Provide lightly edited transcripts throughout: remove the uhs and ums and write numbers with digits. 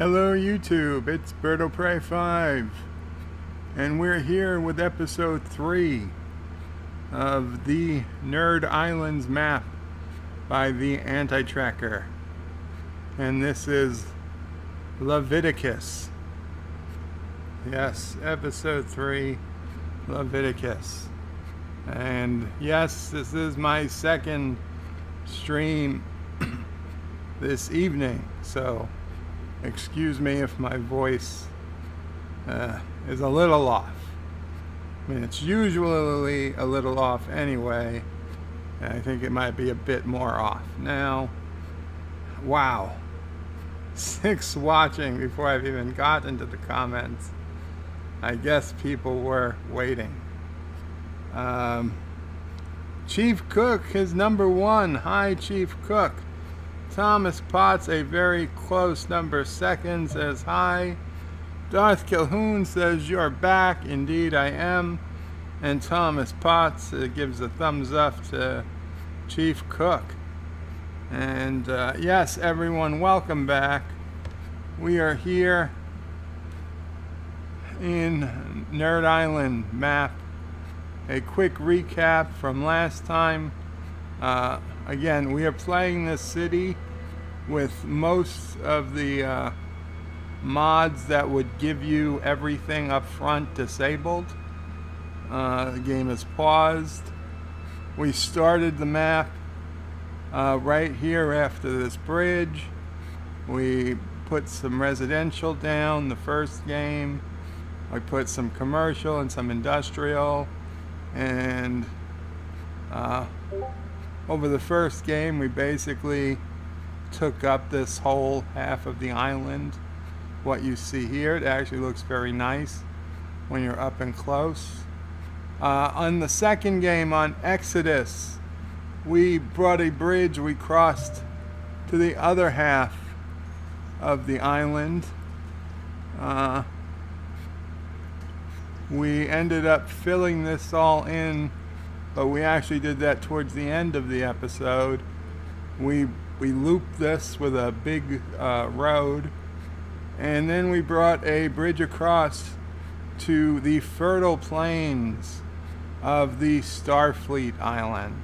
Hello YouTube, it's Birdo Prey 5 and we're here with episode 3 of the Nerd Islands map by the Anti-Tracker, and this is Leviticus. Yes, episode 3, Leviticus. And yes, this is my second stream this evening, so excuse me if my voice is a little off. I mean, it's usually a little off anyway, and I think it might be a bit more off now. Wow, 6 watching before I've even gotten to the comments. I guess people were waiting. Chief Cook is number 1. Hi, Chief Cook. Thomas Potts, a very close number 2, says hi. Darth Calhoun says you're back. Indeed I am. And Thomas Potts gives a thumbs up to Chief Cook. And yes, everyone, welcome back. We are here in Nerd Island map. A quick recap from last time. Again, we are playing this city with most of the mods that would give you everything up front disabled. The game is paused. We started the map right here after this bridge. We put some residential down the first game. We put some commercial and some industrial. And over the first game, we basically took up this whole half of the island. What you see here, it actually looks very nice when you're up and close. On the second game, on Exodus, we brought a bridge. We crossed to the other half of the island. We ended up filling this all in, but we actually did that towards the end of the episode. We looped this with a big road, and then we brought a bridge across to the fertile plains of the Starfleet Island.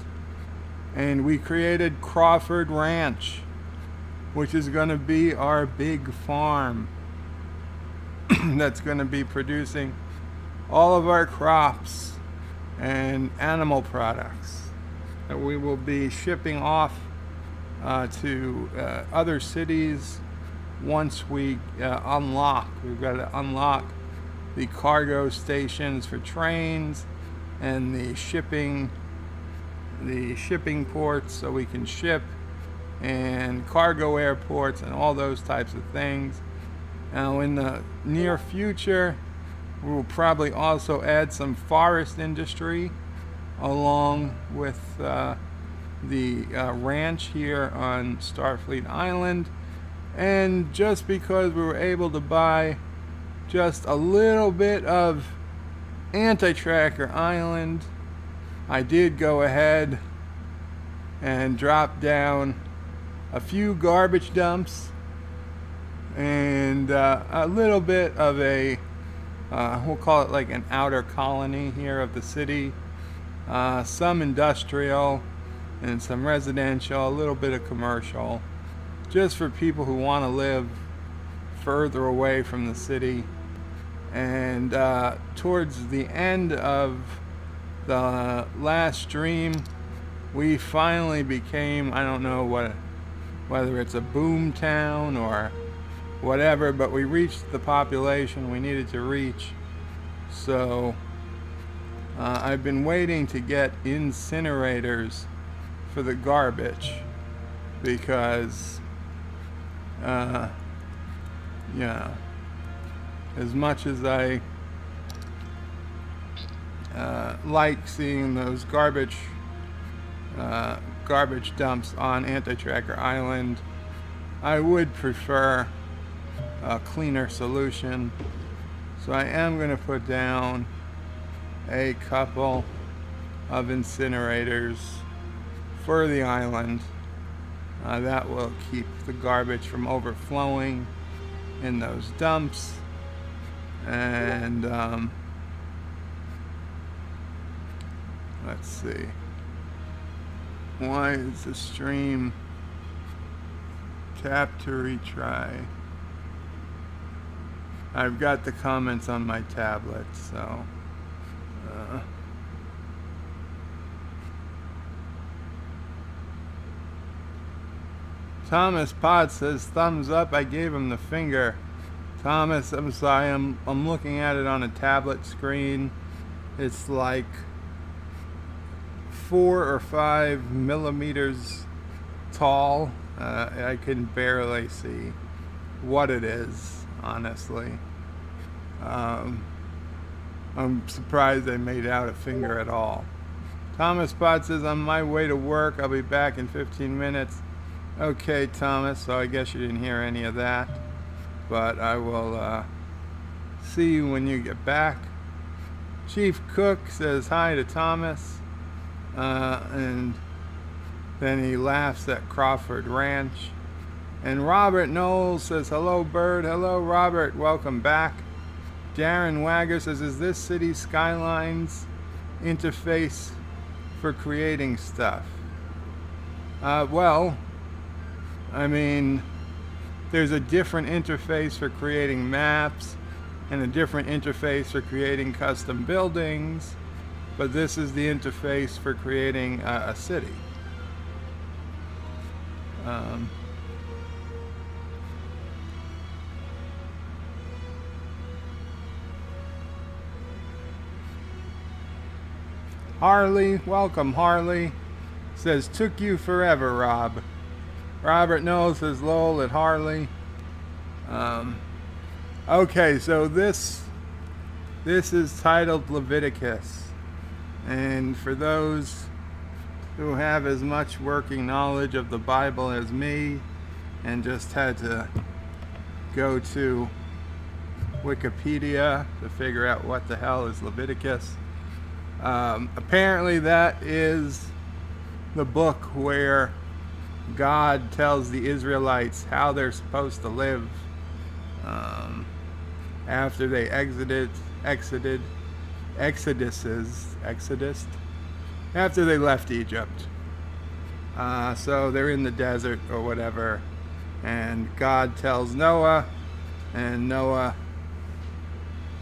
And we created Crawford Ranch, which is going to be our big farm that's going to be producing all of our crops and animal products that we will be shipping off to other cities once we unlock. We've got to unlock the cargo stations for trains and the shipping ports so we can ship, and cargo airports and all those types of things. Now in the near future, we will probably also add some forest industry along with the ranch here on Starfleet Island. And just because we were able to buy just a little bit of Anti-Tracker Island, I did go ahead and drop down a few garbage dumps and a little bit of a we'll call it like an outer colony here of the city. Some industrial and some residential, a little bit of commercial, just for people who want to live further away from the city. And towards the end of the last stream, we finally became, I don't know whether it's a boom town or whatever, but we reached the population we needed to reach. So I've been waiting to get incinerators for the garbage because you know, as much as I like seeing those garbage dumps on Anti-Tracker Island, I would prefer a cleaner solution. So I am going to put down a couple of incinerators for the island. That will keep the garbage from overflowing in those dumps. And let's see. Why is the stream tap to retry? I've got the comments on my tablet, so Thomas Potts says thumbs up. I gave him the finger. Thomas, I'm sorry, I'm looking at it on a tablet screen. It's like 4 or 5 millimeters tall. I can barely see what it is, honestly. I'm surprised they made out a finger at all. Thomas Potts says, on my way to work, I'll be back in 15 minutes. Okay, Thomas, so I guess you didn't hear any of that. But I will see you when you get back. Chief Cook says hi to Thomas. And then he laughs at Crawford Ranch. And Robert Knowles says, hello, Bird. Hello, Robert. Welcome back. Darren Wagger says, is this Cities Skylines interface for creating stuff? Well, I mean, there's a different interface for creating maps and a different interface for creating custom buildings, but this is the interface for creating a city. Harley, welcome Harley, says, took you forever, Rob. Robert Knowles says, lol at Harley. Okay, so this is titled Leviticus. And for those who have as much working knowledge of the Bible as me and just had to go to Wikipedia to figure out what the hell is Leviticus, apparently that is the book where God tells the Israelites how they're supposed to live after they after they left Egypt. So they're in the desert or whatever, and God tells Noah, and Noah,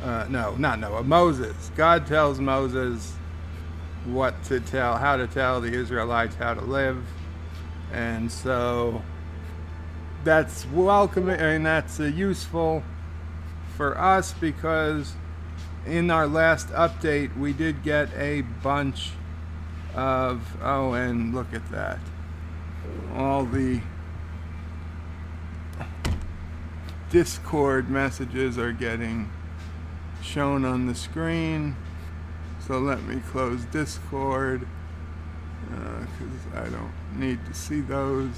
no, not Noah, Moses. God tells Moses how to tell the Israelites how to live. And so that's welcoming, and that's useful for us, because in our last update we did get a bunch of, oh, and look at that, all the Discord messages are getting shown on the screen. So let me close Discord, because I don't need to see those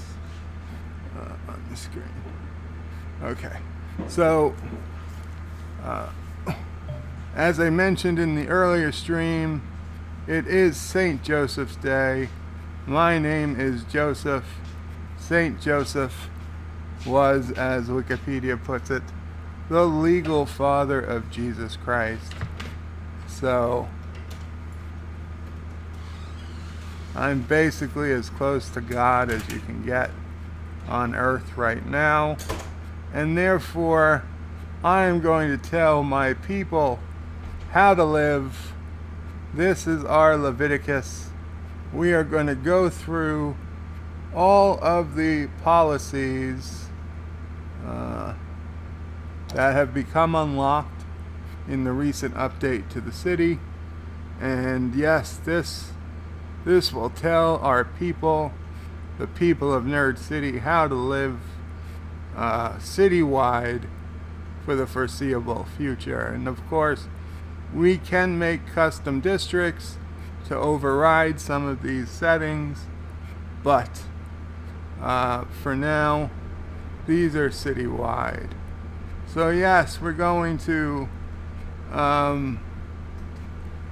on the screen. Okay, so as I mentioned in the earlier stream, it is St. Joseph's Day. My name is Joseph. St. Joseph was, as Wikipedia puts it, the legal father of Jesus Christ. So I'm basically as close to God as you can get on earth right now, and therefore I am going to tell my people how to live. This is our Leviticus. We are going to go through all of the policies that have become unlocked in the recent update to the city. And yes, this will tell our people, the people of Nerd City, how to live citywide for the foreseeable future. And of course, we can make custom districts to override some of these settings, but for now, these are citywide. So yes, we're going to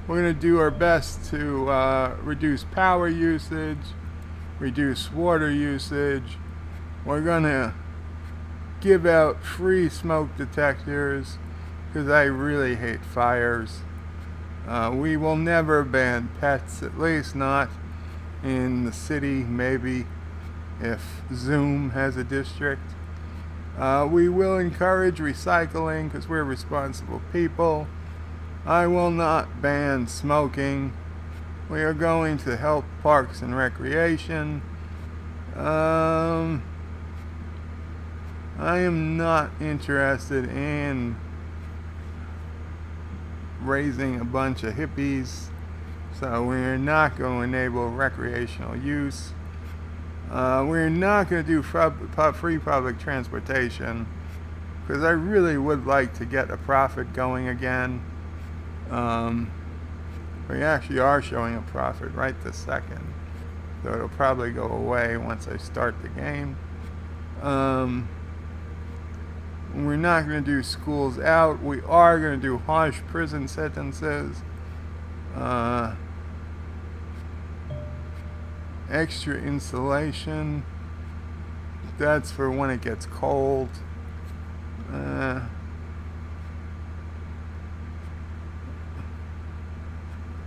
do our best to reduce power usage, reduce water usage. We're going to give out free smoke detectors because I really hate fires. We will never ban pets, at least not in the city, maybe if Zoom has a district. We will encourage recycling because we're responsible people. I will not ban smoking. We are going to help parks and recreation. I am not interested in raising a bunch of hippies, so we're not going to enable recreational use. We're not going to do free public transportation because I really would like to get a profit going again. We actually are showing a profit right this second, so it'll probably go away once I start the game. We're not going to do schools out. We are going to do harsh prison sentences. Extra insulation. That's for when it gets cold.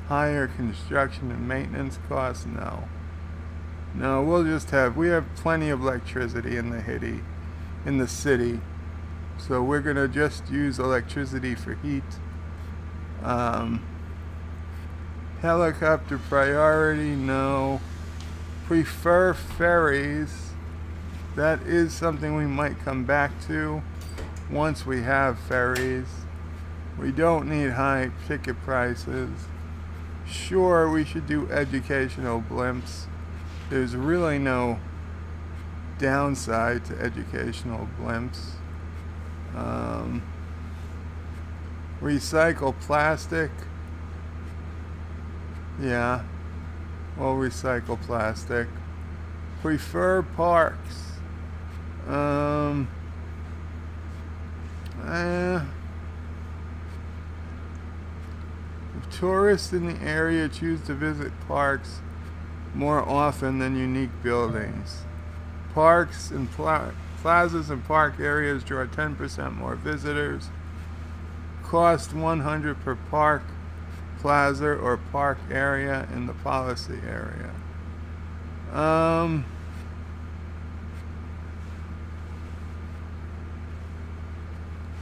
Higher construction and maintenance costs? No. No, we have plenty of electricity in the city. So we're going to just use electricity for heat. Helicopter priority, no. Prefer ferries. That is something we might come back to once we have ferries. We don't need high ticket prices. Sure, we should do educational blimps. There's really no downside to educational blimps. Recycle plastic. Yeah, we'll recycle plastic. Prefer parks. If tourists in the area choose to visit parks more often than unique buildings. Parks and plazas and park areas draw 10% more visitors. Cost $100 per park, plaza, or park area in the policy area.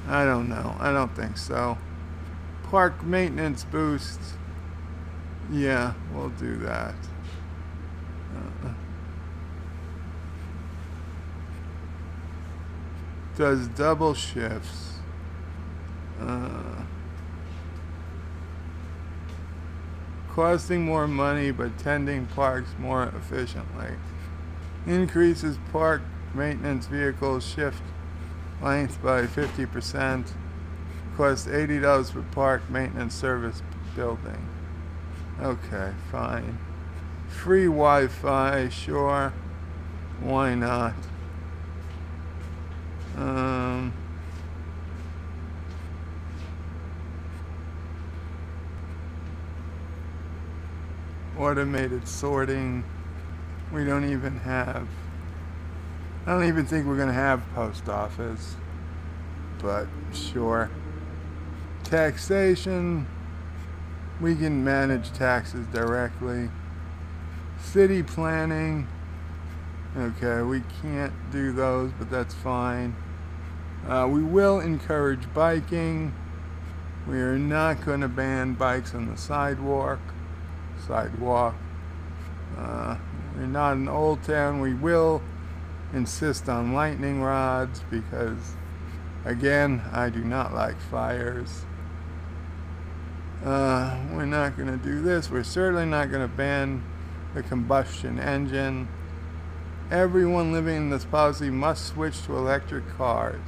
I don't know. I don't think so. Park maintenance boost. Yeah, we'll do that. Does double shifts. Costing more money but tending parks more efficiently. Increases park maintenance vehicles shift length by 50%. Costs $80 per park maintenance service building. Okay, fine. Free Wi-Fi, sure. Why not? Automated sorting. We don't even have. I don't even think we're going to have post office. But sure. Taxation. We can manage taxes directly. City planning. Okay, we can't do those, but that's fine. We will encourage biking. We are not going to ban bikes on the sidewalk. We're not in Old Town. We will insist on lightning rods because, again, I do not like fires. We're not going to do this. We're certainly not going to ban the combustion engine. Everyone living in this policy must switch to electric cars.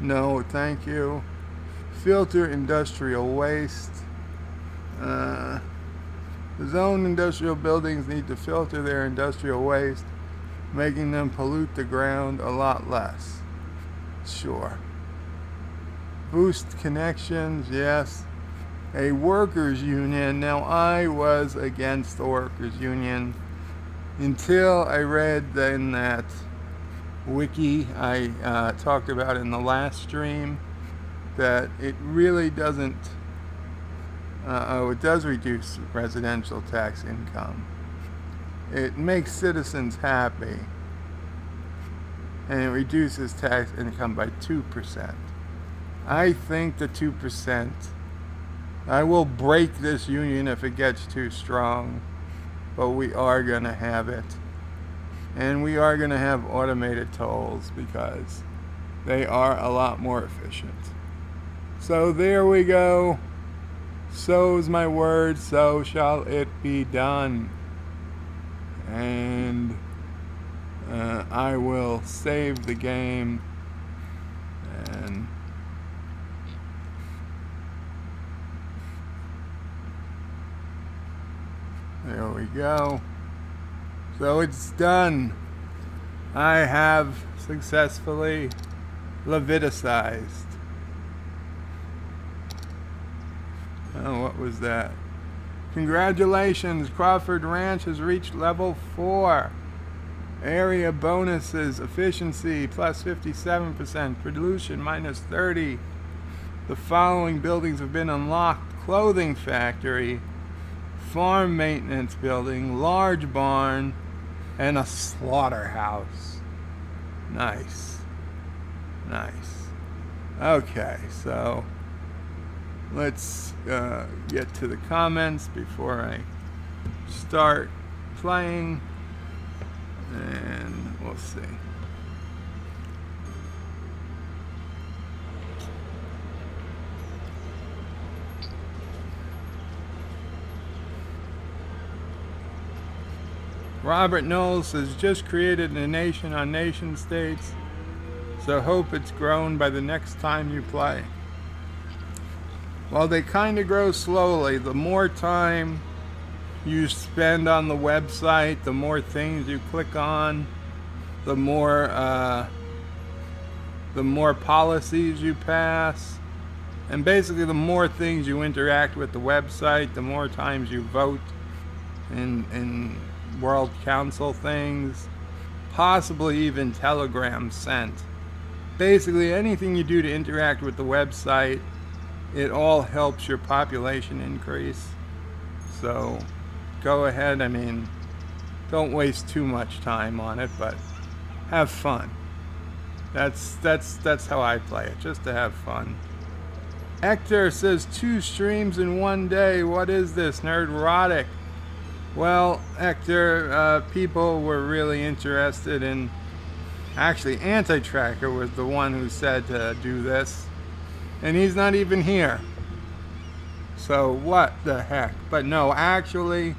No, thank you. Filter industrial waste. Zone industrial buildings need to filter their industrial waste, making them pollute the ground a lot less. Sure. Boost connections, yes. A workers' union. Now, I was against the workers' union until I read then that wiki I talked about in the last stream, that it really doesn't, it does reduce residential tax income. It makes citizens happy, and it reduces tax income by 2%. I think the 2%, I will break this union if it gets too strong, but we are going to have it. And we are going to have automated tolls because they are a lot more efficient. So there we go. So's my word, so shall it be done. And I will save the game, and there we go. So it's done. I have successfully Leviticized. Oh, what was that? Congratulations, Crawford Ranch has reached level 4. Area bonuses, efficiency plus 57%, pollution minus 30. The following buildings have been unlocked: clothing factory, farm maintenance building, large barn, and a slaughterhouse. Nice. Nice. Okay, so let's get to the comments before I start playing, and we'll see. Robert Knowles says, just created a nation on nation states, so hope it's grown by the next time you play. Well, they kind of grow slowly. The more time you spend on the website, the more things you click on, the more policies you pass, and basically the more things you interact with the website, the more times you vote in World Council things, possibly even telegrams sent. Basically anything you do to interact with the website, it all helps your population increase. So go ahead, I mean, don't waste too much time on it, but have fun. That's how I play it, just to have fun. Hector says 2 streams in one day. What is this, Nerdrotic? Well, Hector, people were really interested in, actually Anti-Tracker was the one who said to do this, and he's not even here. So what the heck? But no, actually,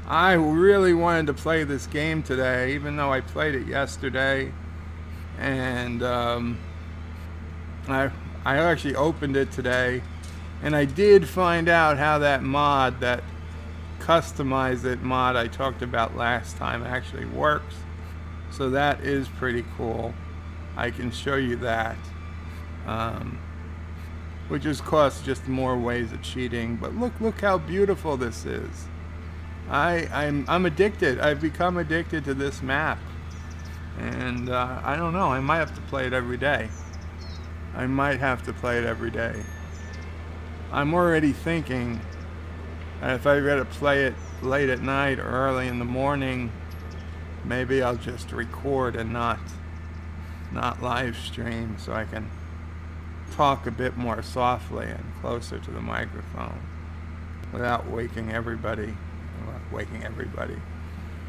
I really wanted to play this game today, even though I played it yesterday, and I actually opened it today, and I did find out how that mod, that Customize It mod I talked about last time, actually works. So that is pretty cool. I can show you that. Which is cost just more ways of cheating. But look how beautiful this is. I'm addicted. I've become addicted to this map. And I don't know, I might have to play it every day. I might have to play it every day. I'm already thinking, if I gotta play it late at night or early in the morning, maybe I'll just record and not live stream, so I can talk a bit more softly and closer to the microphone without waking everybody,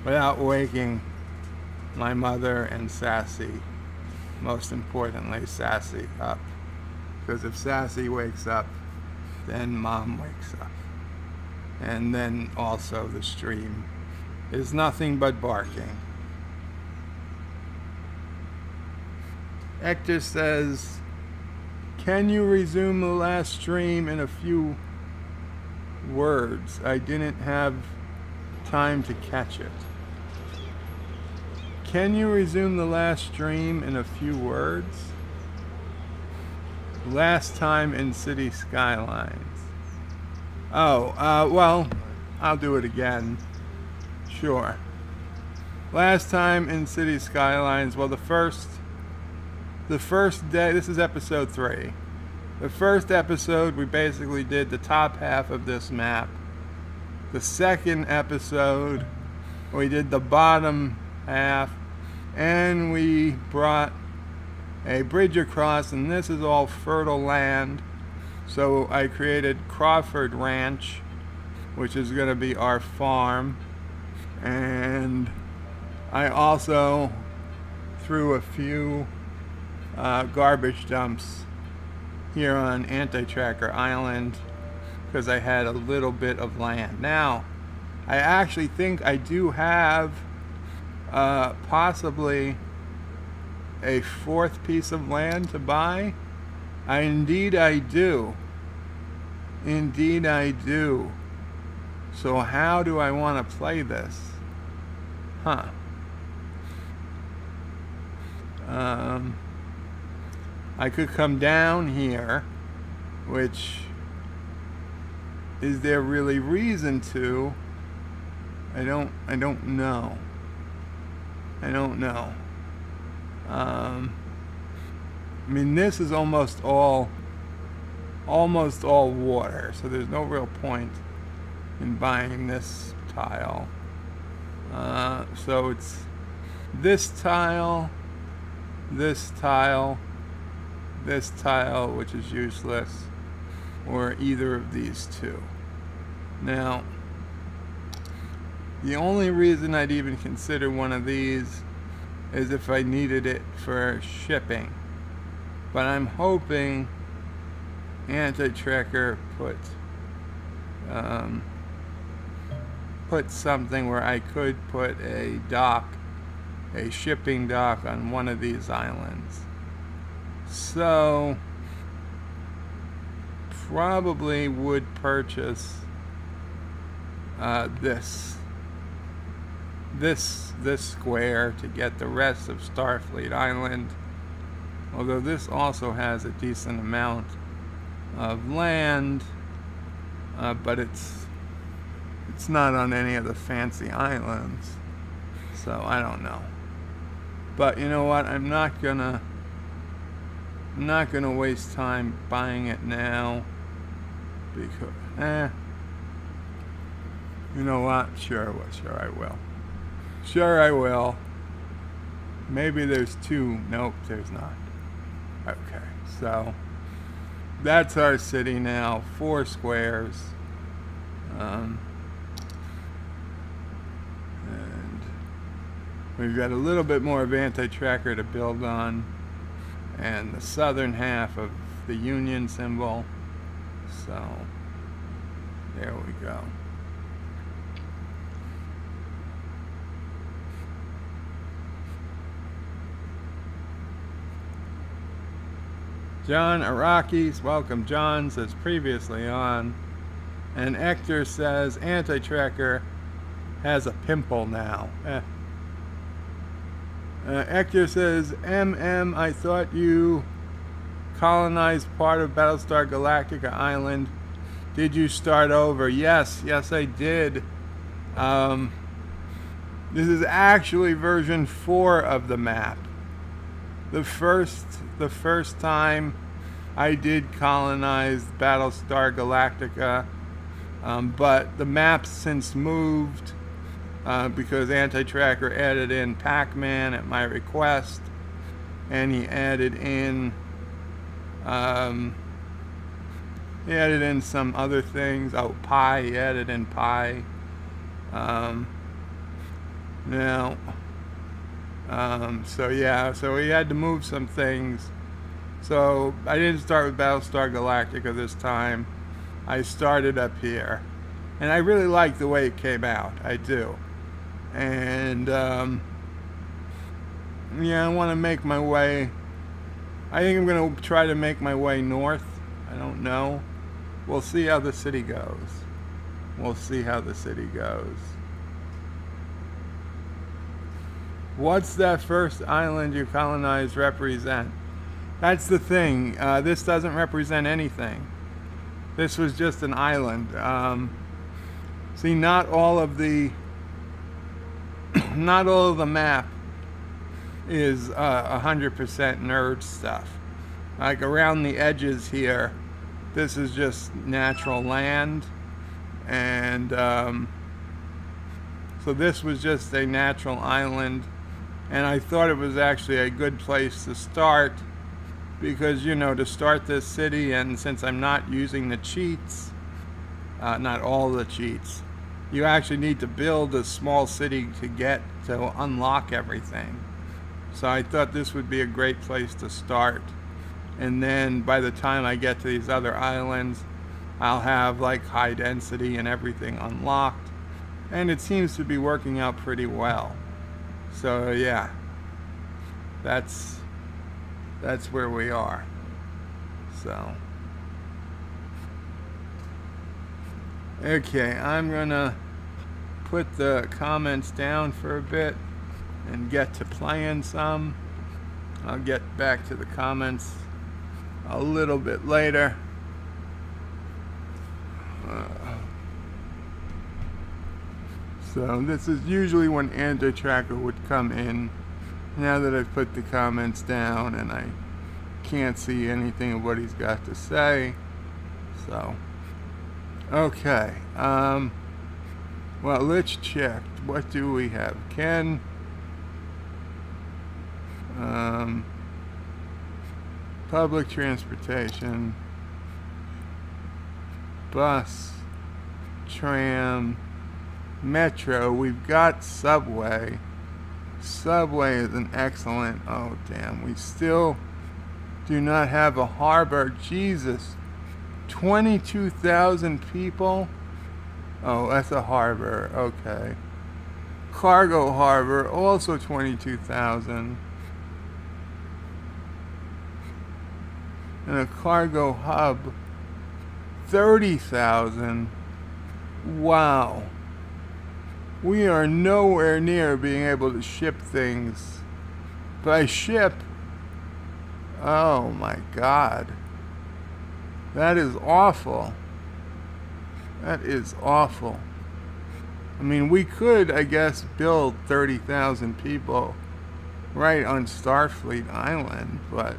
without waking my mother and Sassy, most importantly Sassy, up. Because if Sassy wakes up, then Mom wakes up. And then also the stream is nothing but barking. Hector says, can you resume the last stream in a few words? I didn't have time to catch it. Can you resume the last stream in a few words? Last time in Cities Skylines. Oh, well, I'll do it again. Sure. Last time in Cities Skylines, well, the first day, this is episode 3. The first episode, we basically did the top half of this map. The second episode, we did the bottom half, and we brought a bridge across, and this is all fertile land. So I created Crawford Ranch, which is going to be our farm, and I also threw a few garbage dumps here on Anti-Tracker Island because I had a little bit of land. Now, I actually think I do have possibly a 4th piece of land to buy. Indeed I do. Indeed I do. So how do I want to play this? Huh. I could come down here, which is there really reason to? I don't know. I don't know. I mean, this is almost all water, so there's no real point in buying this tile. So it's this tile, this tile, this tile, which is useless, or either of these two. Now, the only reason I'd even consider one of these is if I needed it for shipping. But I'm hoping Anti-Tracker put something where I could put a dock, a shipping dock on one of these islands. So probably would purchase this square to get the rest of Starfleet Island, although this also has a decent amount of land, but it's not on any of the fancy islands, so I don't know. But you know what, I'm not gonna waste time buying it now, because you know what, sure I will. Sure I will. Maybe there's 2. Nope, there's not. Okay, so that's our city now. 4 squares. And we've got a little bit more of Anti-Tracker to build on, and the southern half of the Union symbol. So there we go. John Arakis, welcome John, says previously on. And Hector says Anti-Tracker has a pimple now. Hector says, I thought you colonized part of Battlestar Galactica Island. Did you start over? Yes, I did. This is actually version 4 of the map. The first time I did colonize Battlestar Galactica, but the map's since moved because Anti-Tracker added in Pac-Man at my request, and he added in some other things. Oh, Pi, he added in Pi. So yeah, so we had to move some things. So I didn't start with Battlestar Galactica this time. I started up here, and I really like the way it came out. I do. And yeah, I want to make my way. I think I'm going to try to make my way north. I don't know. We'll see how the city goes. We'll see how the city goes. What's that first island you colonized represent? That's the thing. This doesn't represent anything. This was just an island. See, not all of the not all of the map is 100% nerd stuff. Like around the edges here, this is just natural land, and so this was just a natural island, and I thought it was actually a good place to start because, you know, to start this city, and since I'm not using the cheats, not all the cheats, you actually need to build a small city to unlock everything. So I thought this would be a great place to start. And then by the time I get to these other islands, I'll have like high density and everything unlocked. And it seems to be working out pretty well. So yeah, that's where we are. So okay, I'm gonna put the comments down for a bit and get to playing some. I'll get back to the comments a little bit later. So this is usually when Anti-Tracker would come in. Now that I've put the comments down and I can't see anything of what he's got to say. So okay, well, let's check. What do we have? Ken, public transportation, bus, tram, metro. We've got subway. Subway is an excellent. Oh damn, we still do not have a harbor. Jesus, 22,000 people. Oh, that's a harbor. Okay. Cargo harbor, also 22,000. And a cargo hub, 30,000. Wow. We are nowhere near being able to ship things by ship. Oh my God. That is awful. That is awful. I mean, we could, I guess, build 30,000 people right on Starfleet Island, but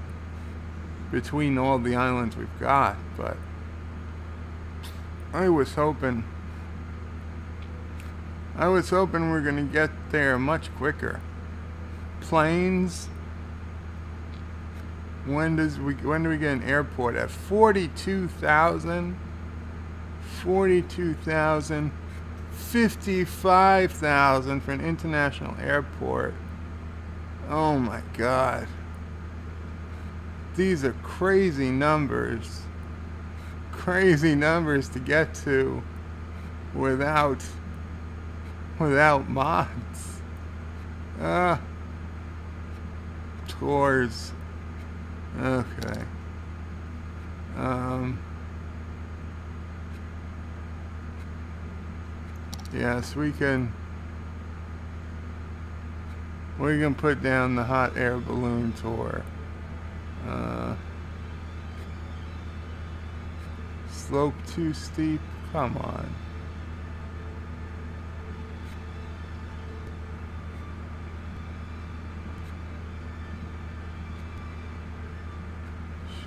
between all the islands we've got, but I was hoping we're gonna get there much quicker. Planes. When do we get an airport at? 42,000. 42,000. 55,000 for an international airport. Oh my God. These are crazy numbers. Crazy numbers to get to without mods. Tours. Okay. Yes, we can put down the hot air balloon tour. Slope too steep? Come on.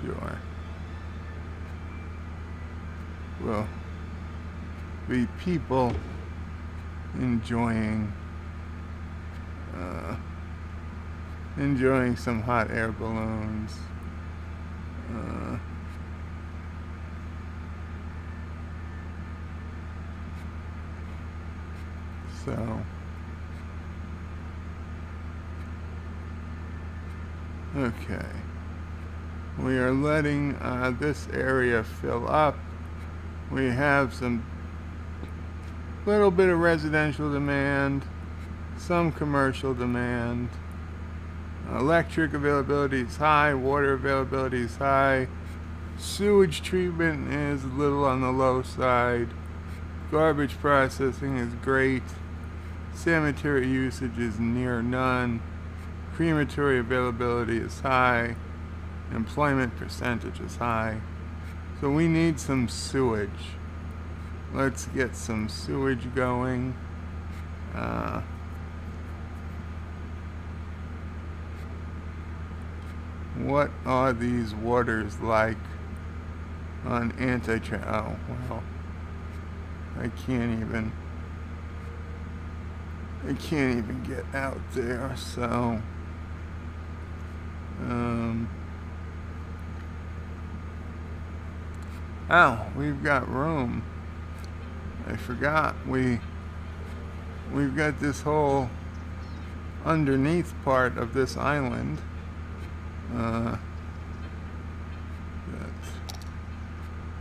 Sure. Well, be people enjoying some hot air balloons. So okay, we are letting this area fill up. We have some little bit of residential demand, some commercial demand. Electric availability is high, water availability is high, sewage treatment is a little on the low side, garbage processing is great, cemetery usage is near none, crematory availability is high, employment percentage is high. So we need some sewage. Let's get some sewage going. What are these waters like on oh, well, I can't even get out there, so oh, we've got room. I forgot we've got this whole underneath part of this island that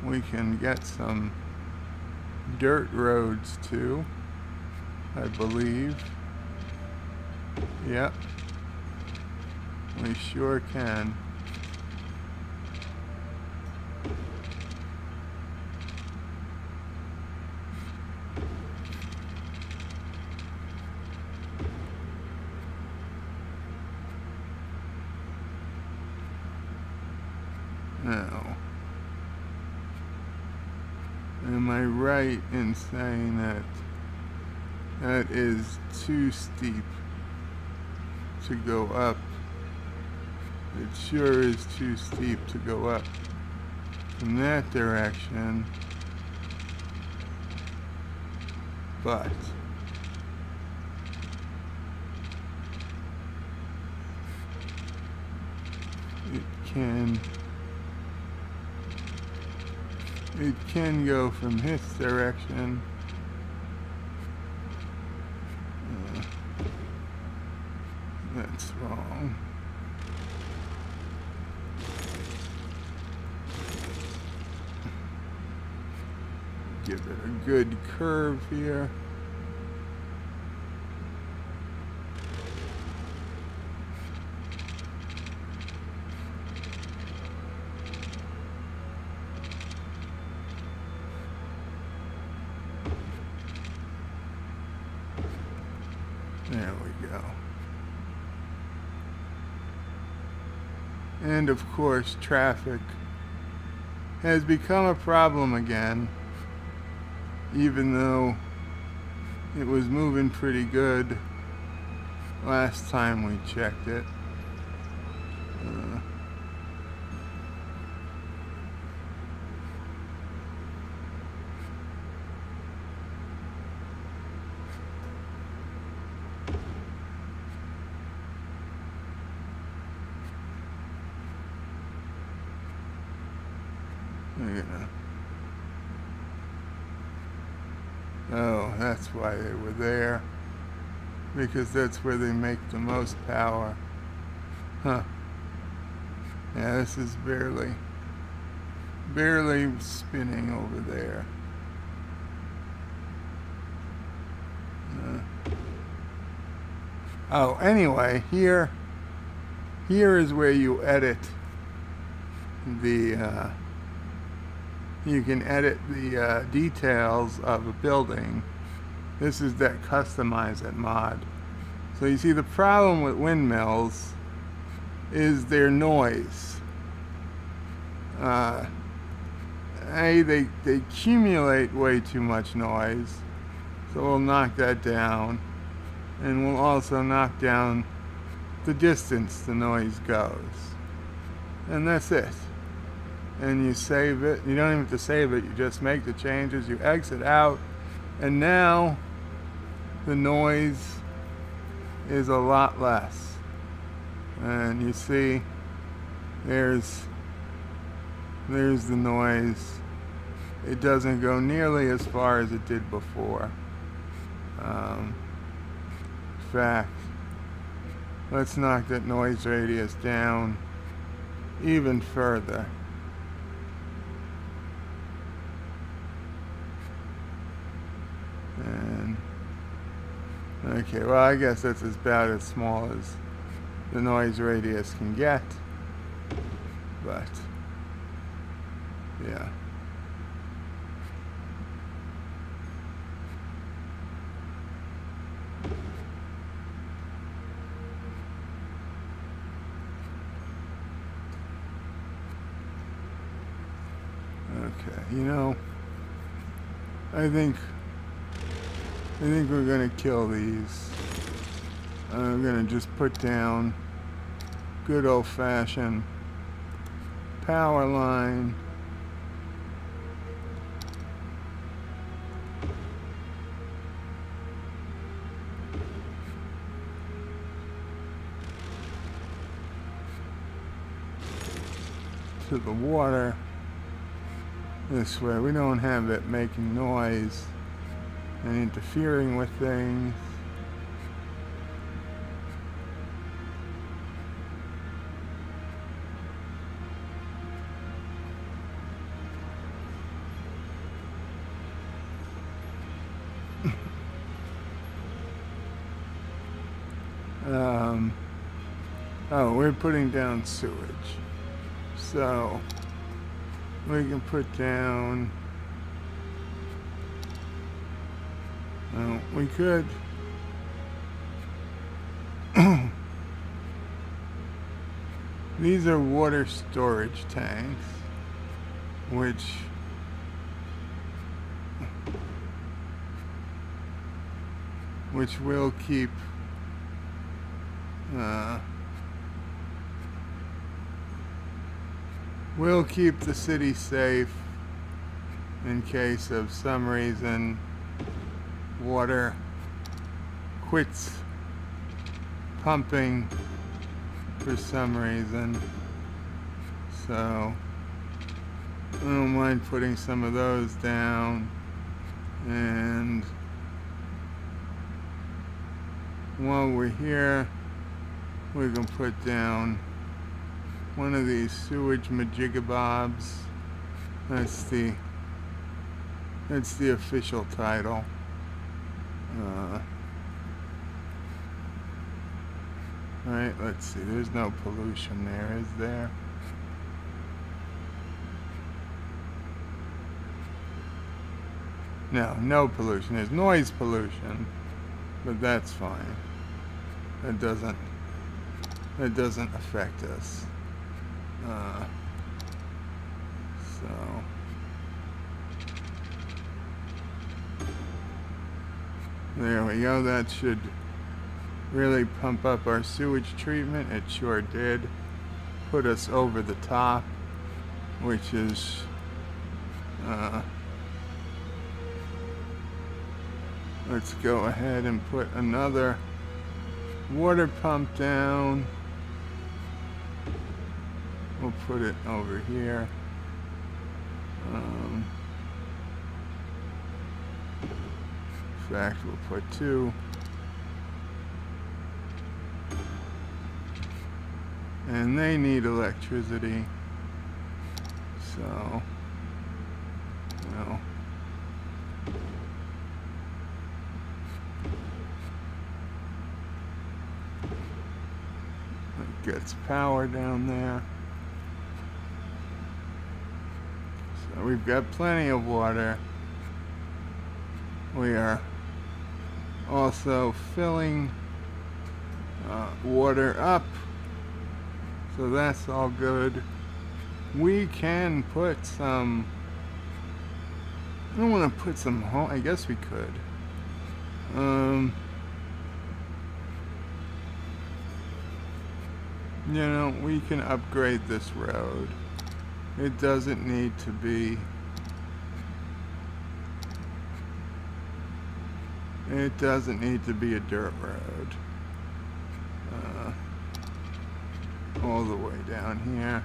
we can get some dirt roads to, I believe. Yep, we sure can. Now, am I right in saying that that is too steep to go up? It sure is too steep to go up from that direction, but it can go from this direction. That's wrong. Give it a good curve here. There we go. And of course, traffic has become a problem again, even though it was moving pretty good last time we checked it. Oh, that's why they were there. Because that's where they make the most power. Huh. Yeah, this is barely spinning over there. Oh, anyway, here is where you edit the you can edit the details of a building. This is that Customize It mod. So you see, the problem with windmills is their noise. They accumulate way too much noise, so we'll knock that down, and we'll also knock down the distance the noise goes, and that's it. And you save it. You don't even have to save it, you just make the changes, you exit out, and now the noise is a lot less. And you see, there's the noise. It doesn't go nearly as far as it did before. In fact, let's knock that noise radius down even further. And okay, well, I guess that's about as small as the noise radius can get, but yeah. Okay, you know, I think we're gonna kill these. I'm gonna just put down good old-fashioned power line. To the water. This way we don't have it making noise and interfering with things. Oh, we're putting down sewage. So we can put down, we could these are water storage tanks, which will keep we'll keep the city safe in case of some reason water quits pumping for some reason. So I don't mind putting some of those down. And while we're here, we can put down one of these sewage majigabobs. That's the official title. Alright, let's see. There's no pollution there, is there? No pollution. There's noise pollution, but that's fine. That doesn't affect us. So there we go. That should really pump up our sewage treatment. It sure did. Put us over the top, which is let's go ahead and put another water pump down. We'll put it over here. In fact, we'll put two. And they need electricity. So, well, it gets power down there. So we've got plenty of water. We are also filling water up. So that's all good. We can put some, I don't want to put some home, I guess we could. You know, we can upgrade this road. It doesn't need to be, a dirt road. All the way down here.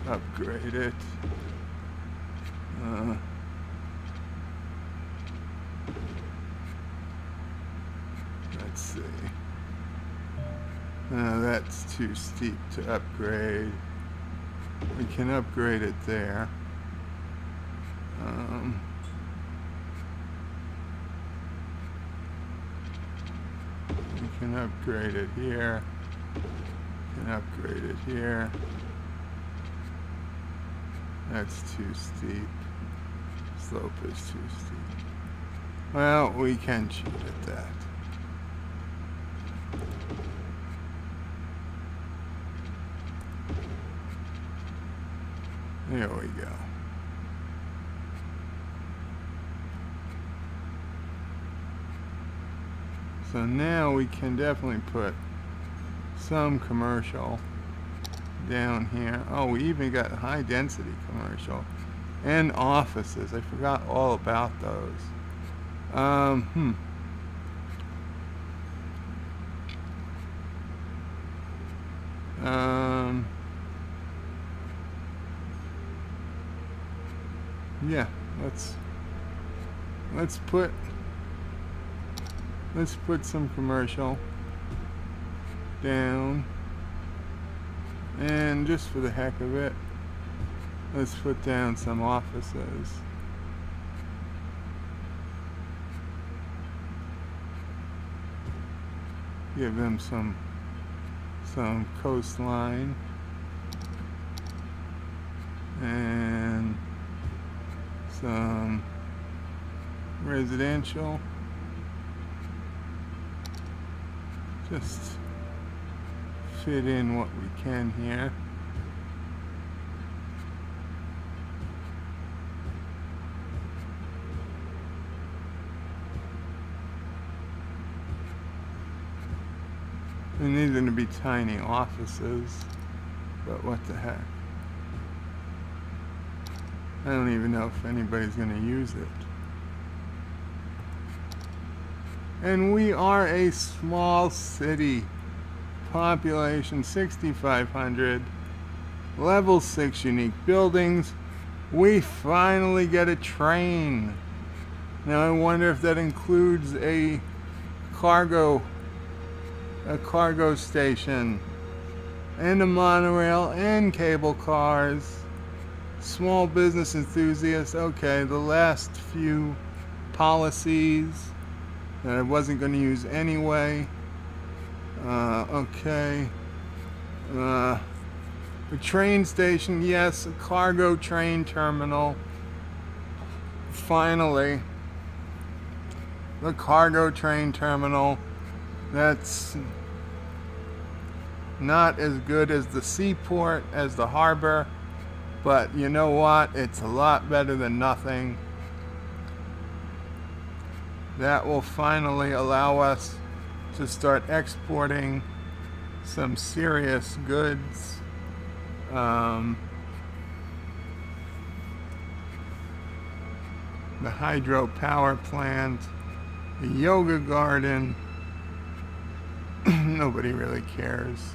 Upgrade it. Let's see. That's too steep to upgrade. We can upgrade it there. We can upgrade it here. We can upgrade it here. That's too steep. Slope is too steep. Well, we can cheat at that. There we go. So now we can definitely put some commercial down here. Oh, we even got high density commercial and offices. I forgot all about those. Yeah, let's put some commercial down, and just for the heck of it, let's put down some offices. Give them some coastline and some residential. Just fit in what we can here. And these are going to be tiny offices, but what the heck. I don't even know if anybody's going to use it. And we are a small city. Population 6,500. Level 6 unique buildings. We finally get a train. Now I wonder if that includes a cargo station and a monorail and cable cars. Small business enthusiasts. Okay, the last few policies that I wasn't going to use anyway. Okay. The train station, yes, a cargo train terminal. Finally, the cargo train terminal. That's not as good as the seaport, as the harbor, but you know what? It's a lot better than nothing. That will finally allow us to start exporting some serious goods. The hydro power plant, the yoga garden. Nobody really cares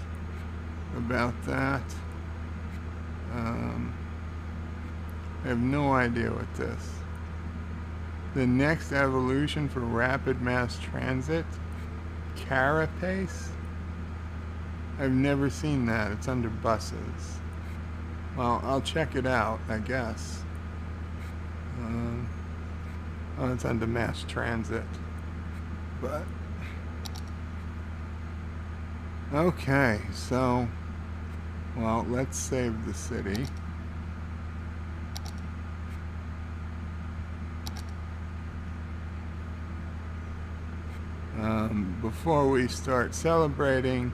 about that. I have no idea what this. The next evolution for rapid mass transit, Carapace? I've never seen that. It's under buses. Well, I'll check it out, I guess. Oh, it's under mass transit. But okay, so, well, let's save the city. Before we start celebrating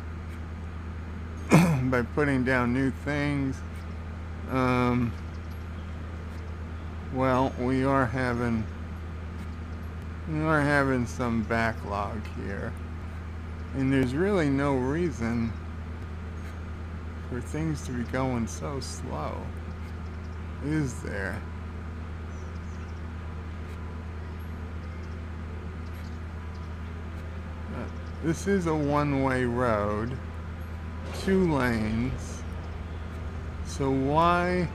by putting down new things, well, we are having some backlog here. And there's really no reason for things to be going so slow, is there? This is a one-way road, 2 lanes, so why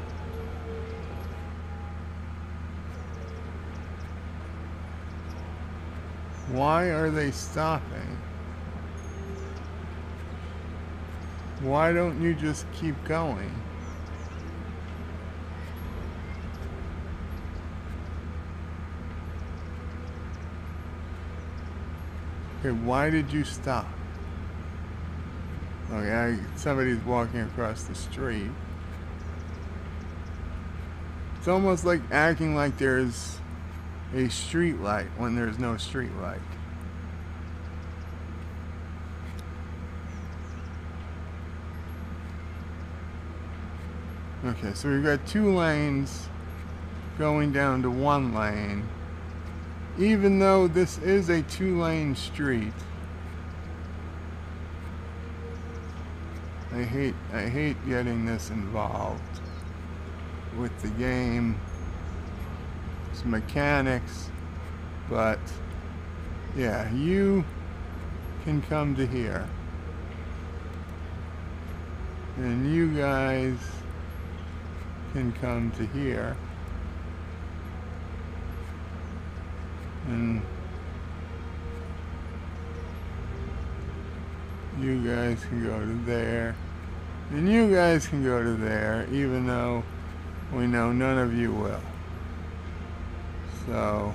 are they stopping? Why don't you just keep going? Okay, why did you stop? Okay, somebody's walking across the street. It's almost like acting like there's a street light when there's no street light. Okay, so we've got 2 lanes going down to 1 lane. Even though this is a 2-lane street, I hate getting this involved with the game. It's mechanics, but yeah, you can come to here. And you guys can come to here. And you guys can go to there. And you guys can go to there, even though we know none of you will. So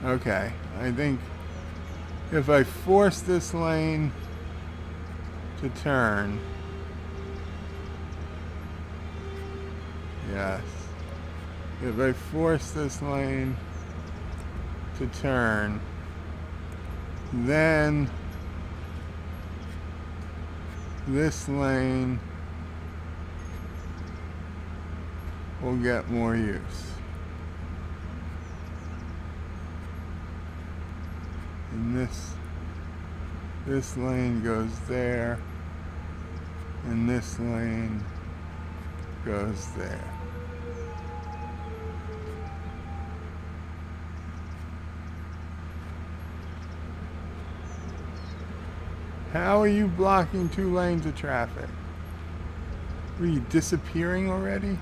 okay, I think if I force this lane to turn, yes, if I force this lane to turn, then this lane will get more use. And this lane goes there, and this lane goes there. How are you blocking 2 lanes of traffic? Are you disappearing already?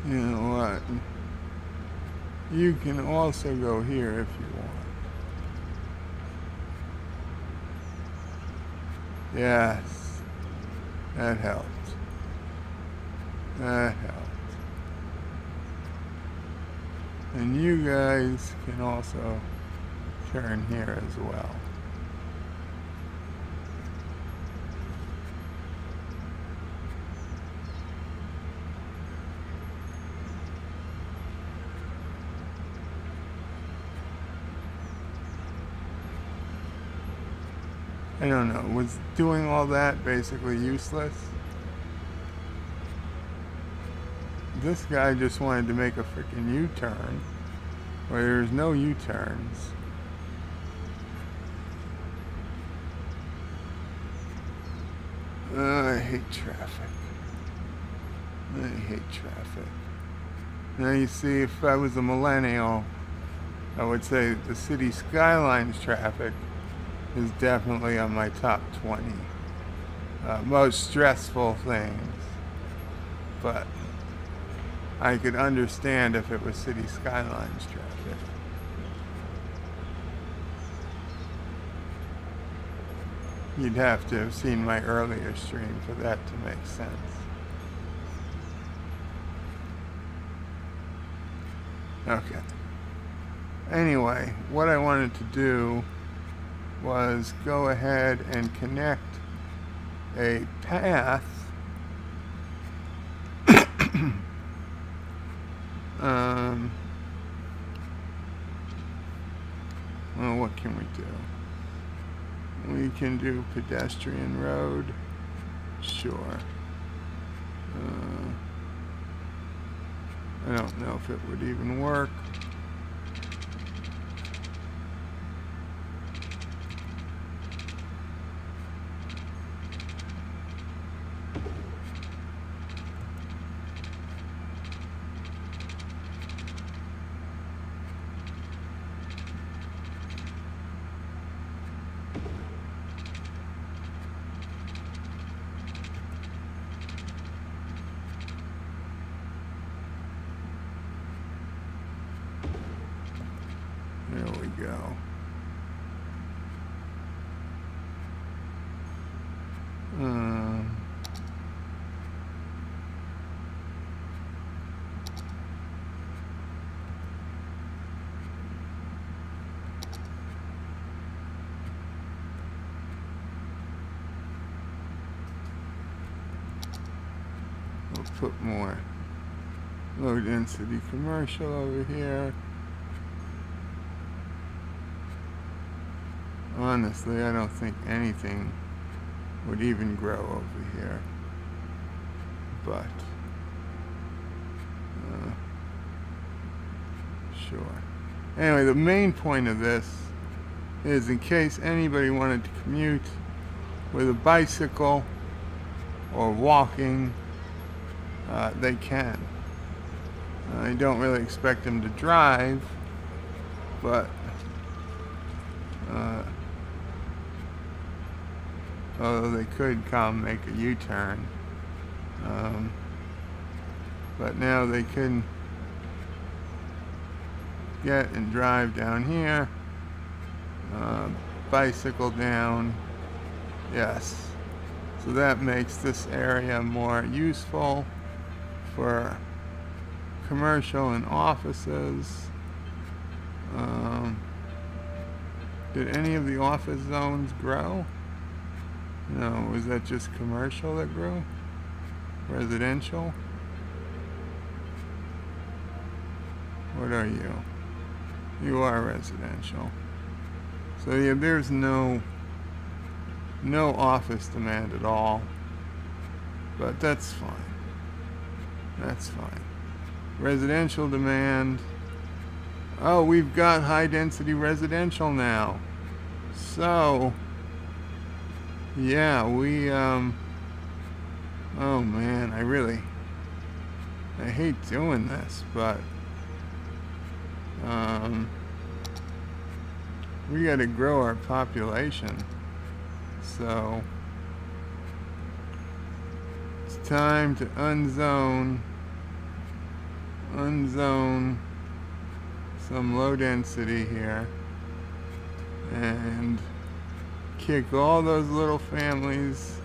You know what? You can also go here if you want. Yes, that helped. That helped. And you guys can also turn here as well. I don't know, was doing all that basically useless? This guy just wanted to make a freaking U-turn where there's no U-turns. I hate traffic. I hate traffic. Now you see, if I was a millennial, I would say the Cities Skylines traffic is definitely on my top 20 most stressful things. But I could understand if it was City Skylines traffic. You'd have to have seen my earlier stream for that to make sense. Okay. Anyway, what I wanted to do was go ahead and connect a path well, what can we do? We can do pedestrian road, sure. I don't know if it would even work. There we go. We'll put more low density commercial over here. Honestly, I don't think anything would even grow over here. But sure. Anyway, the main point of this is in case anybody wanted to commute with a bicycle or walking, they can. I don't really expect them to drive, but although they could come make a U-turn, but now they can get and drive down here, bicycle down. Yes, so that makes this area more useful for commercial and offices. Did any of the office zones grow? No, was that just commercial that grew? Residential? What are you? You are residential. So yeah, there's no office demand at all. But that's fine. That's fine. Residential demand. Oh, we've got high density residential now. So yeah, we oh man, I hate doing this, but we got to grow our population. So it's time to unzone some low density here and kick all those little families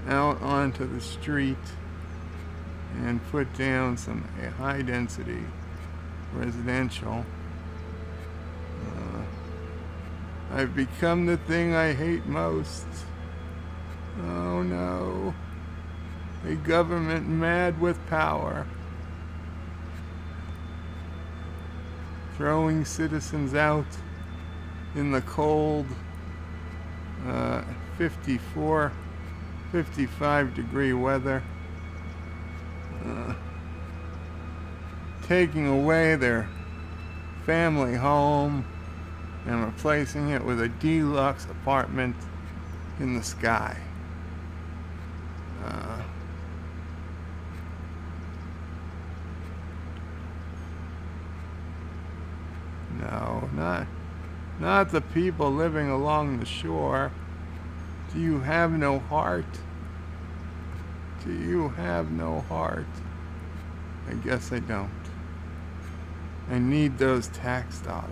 out onto the street and put down some high density residential. I've become the thing I hate most. Oh no. A government mad with power. Throwing citizens out in the cold 54, 55 degree weather. Taking away their family home and replacing it with a deluxe apartment in the sky. No, not the people living along the shore. Do you have no heart? Do you have no heart? I guess I don't. I need those tax dollars.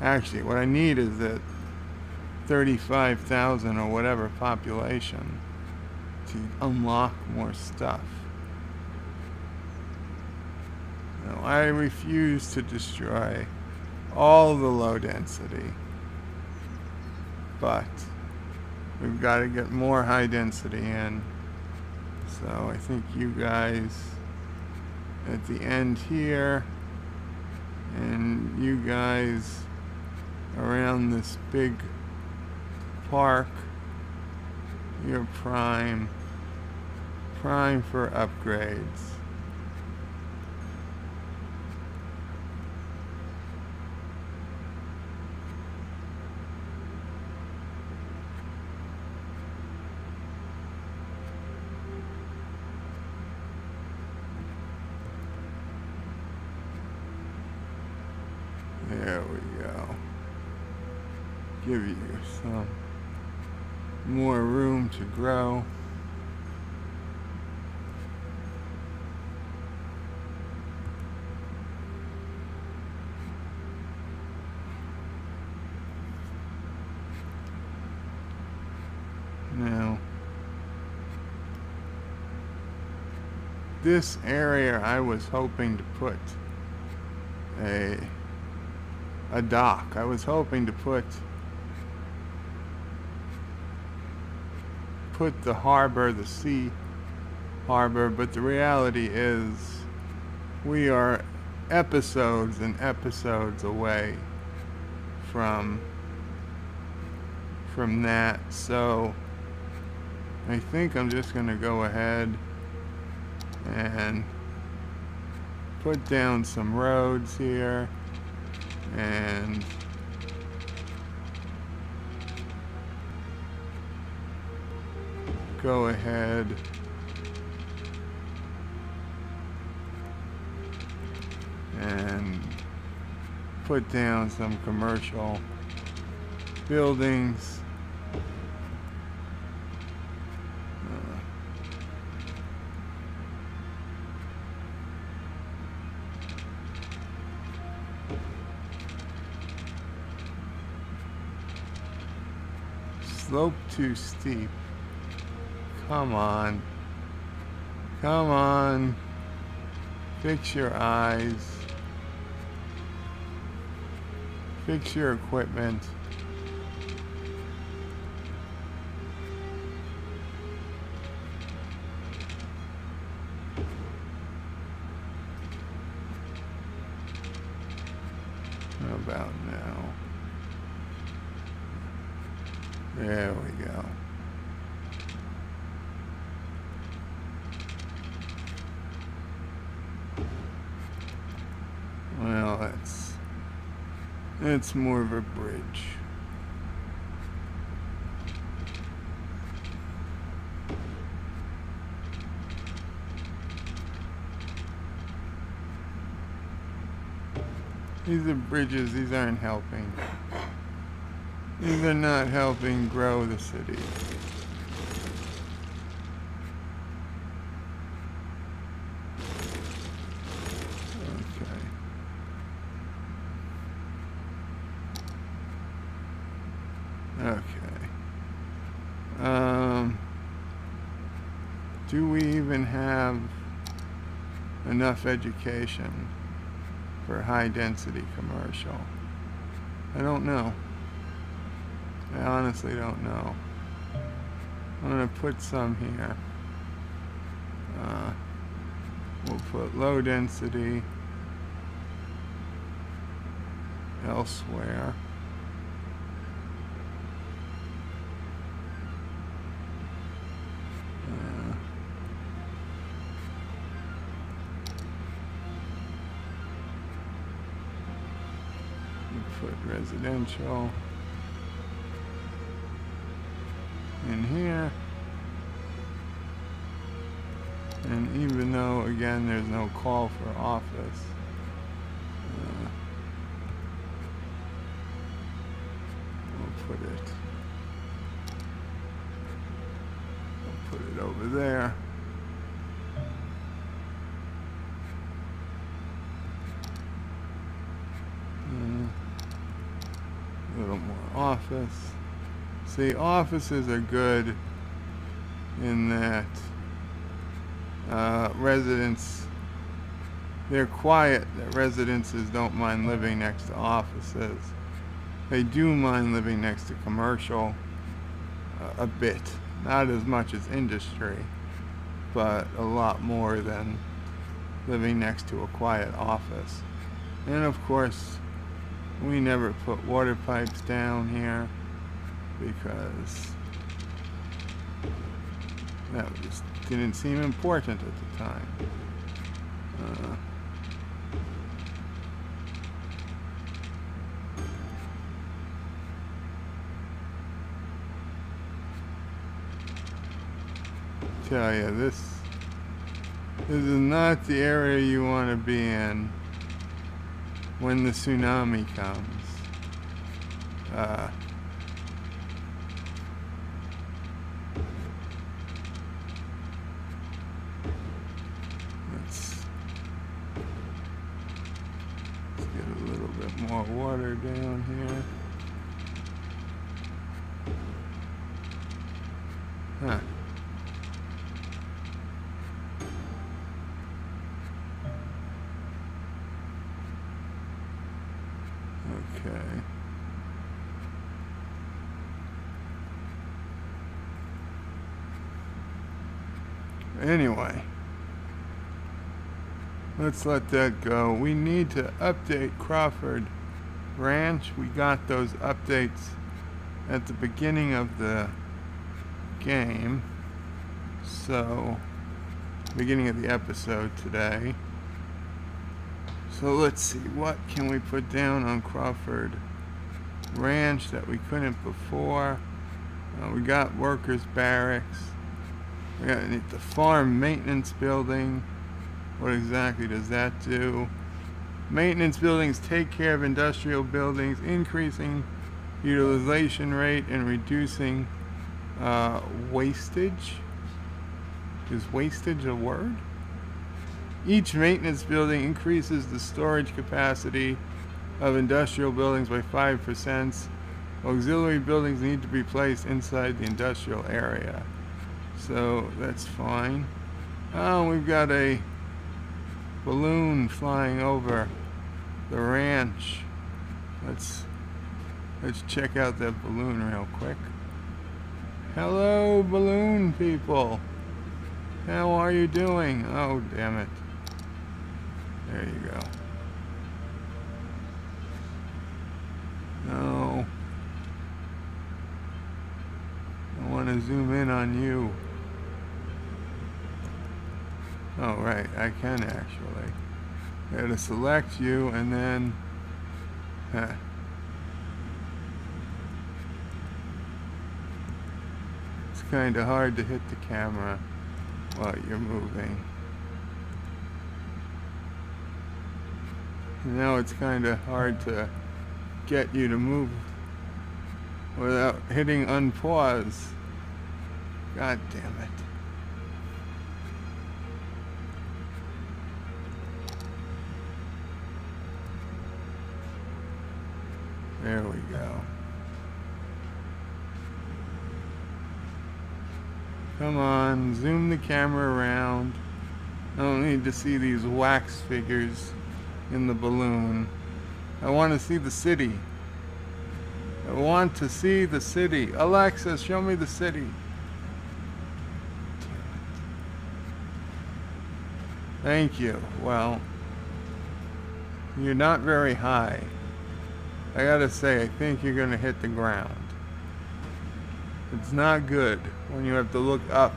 Actually, what I need is that 35,000 or whatever population to unlock more stuff. No, I refuse to destroy all the low density, but we've got to get more high density in. So I think you guys at the end here, and you guys around this big park, you're prime for upgrades. There we go. Give you some more room to grow. Now, this area I was hoping to put a dock. I was hoping to put put the harbor, the sea harbor, but the reality is we are episodes and episodes away from that. So I think I'm just going to go ahead and put down some roads here and go ahead and put down some commercial buildings. Slope too steep. Come on. Come on. Fix your eyes. Fix your equipment. How about now? There we go. Well, it's more of a bridge. These are bridges, these aren't helping. These are not helping grow the city. Okay. Do we even have enough education for high density commercial? I don't know. I honestly don't know. I'm gonna put some here. We'll put low density elsewhere. Put residential in here, and even though again there's no call for office, we'll put it over there. A little more office. See, offices are good in that residents, they're quiet, that residences don't mind living next to offices. They do mind living next to commercial a bit. Not as much as industry, but a lot more than living next to a quiet office. And of course, we never put water pipes down here because that just didn't seem important at the time. Tell you, this is not the area you want to be in when the tsunami comes. Let's get a little bit more water down here. Huh. Okay. Anyway, let's let that go. We need to update Crawford Ranch. We got those updates at the beginning of the game. So, beginning of the episode today. So let's see, what can we put down on Crawford Ranch that we couldn't before? We got workers' barracks. We got the farm maintenance building. What exactly does that do? Maintenance buildings take care of industrial buildings, increasing utilization rate and reducing wastage. Is wastage a word? Each maintenance building increases the storage capacity of industrial buildings by 5%. Auxiliary buildings need to be placed inside the industrial area. So that's fine. Oh, we've got a balloon flying over the ranch. Let's check out that balloon real quick. Hello, balloon people. How are you doing? Oh, damn it. There you go. No. I want to zoom in on you. Oh, right. I can actually. I gotta select you and then... Huh. It's kind of hard to hit the camera while you're moving. Now it's kind of hard to get you to move without hitting unpause. God damn it. There we go. Come on, zoom the camera around. I don't need to see these wax figures in the balloon. I want to see the city. I want to see the city. Alexa, show me the city. Thank you. Well, you're not very high. I gotta say, I think you're gonna hit the ground. It's not good when you have to look up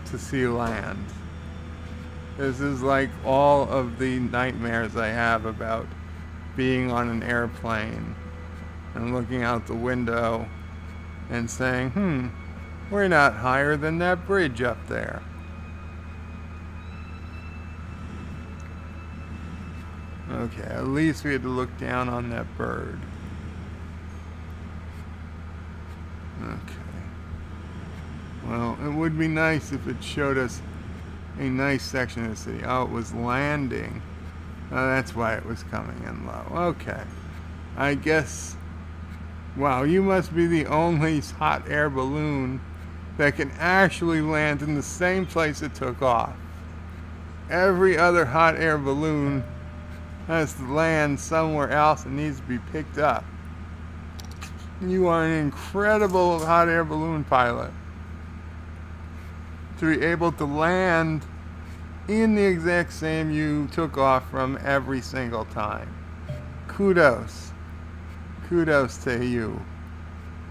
to see land. This is like all of the nightmares I have about being on an airplane and looking out the window and saying, we're not higher than that bridge up there. Okay, at least we had to look down on that bird. Okay. Well, it would be nice if it showed us a nice section of the city. Oh, it was landing. Oh, that's why it was coming in low. Okay. I guess... Wow, you must be the only hot air balloon that can actually land in the same place it took off. Every other hot air balloon has to land somewhere else and needs to be picked up. You are an incredible hot air balloon pilot to be able to land in the exact same you took off from every single time. Kudos. Kudos to you,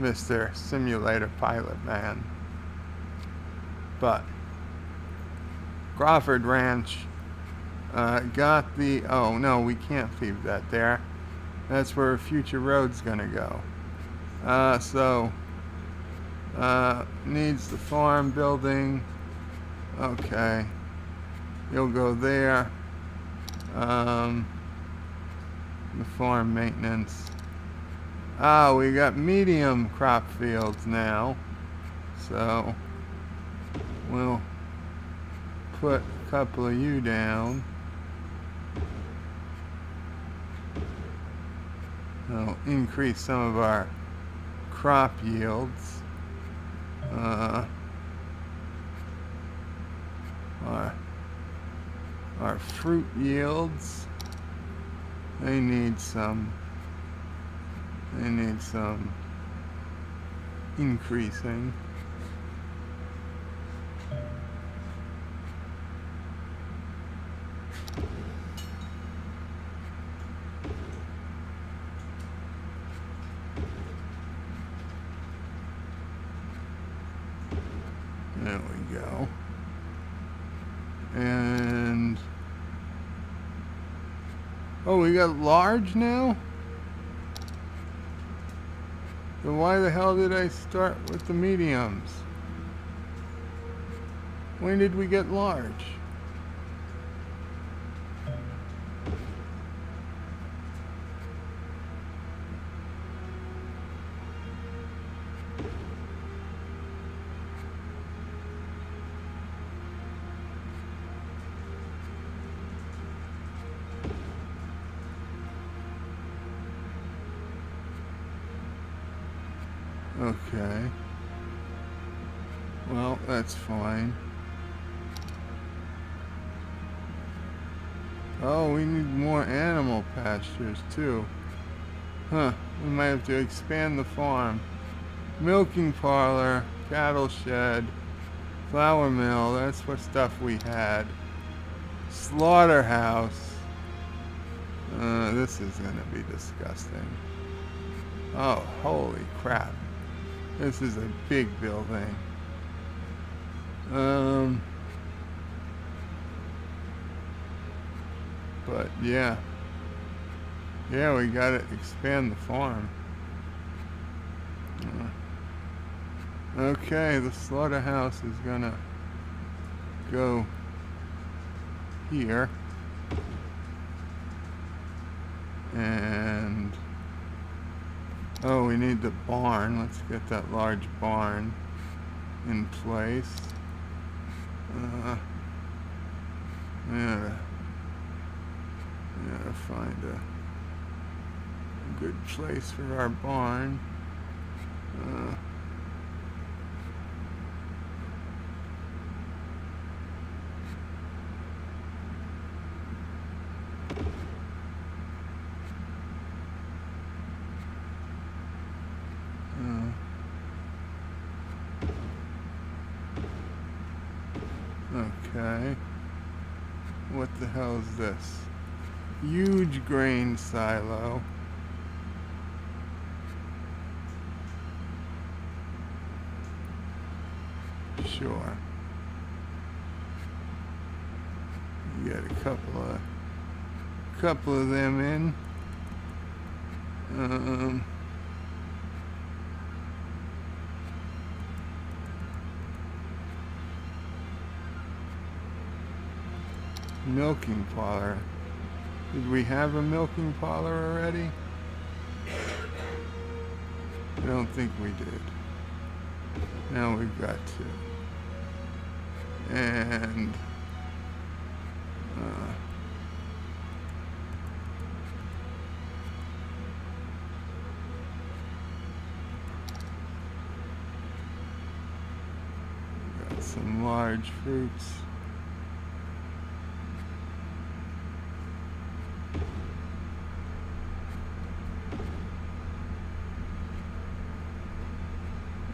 Mr. Simulator Pilot Man. But Crawford Ranch got the... Oh, no, we can't leave that there. That's where a future road's gonna go. Needs the farm building. Okay. You'll go there. The farm maintenance. Ah, we got medium crop fields now. So, we'll put a couple of you down. That'll increase some of our crop yields. Our fruit yields, they need some increasing. There we go. And oh, we got large now? Then why the hell did I start with the mediums? When did we get large? Okay. Well, that's fine. Oh, we need more animal pastures too. Huh. We might have to expand the farm. Milking parlor, cattle shed, flour mill, that's what stuff we had. Slaughterhouse. This is gonna be disgusting. Oh, holy crap. This is a big building. But yeah. Yeah, we gotta expand the farm. Okay, the slaughterhouse is gonna go here. And oh, we need the barn. Let's get that large barn in place. Gotta find a good place for our barn. Okay. What the hell is this? Huge grain silo. Sure. You got a couple of them in. Milking parlor. Did we have a milking parlor already? I don't think we did. Now we've got two. And got some large fruits.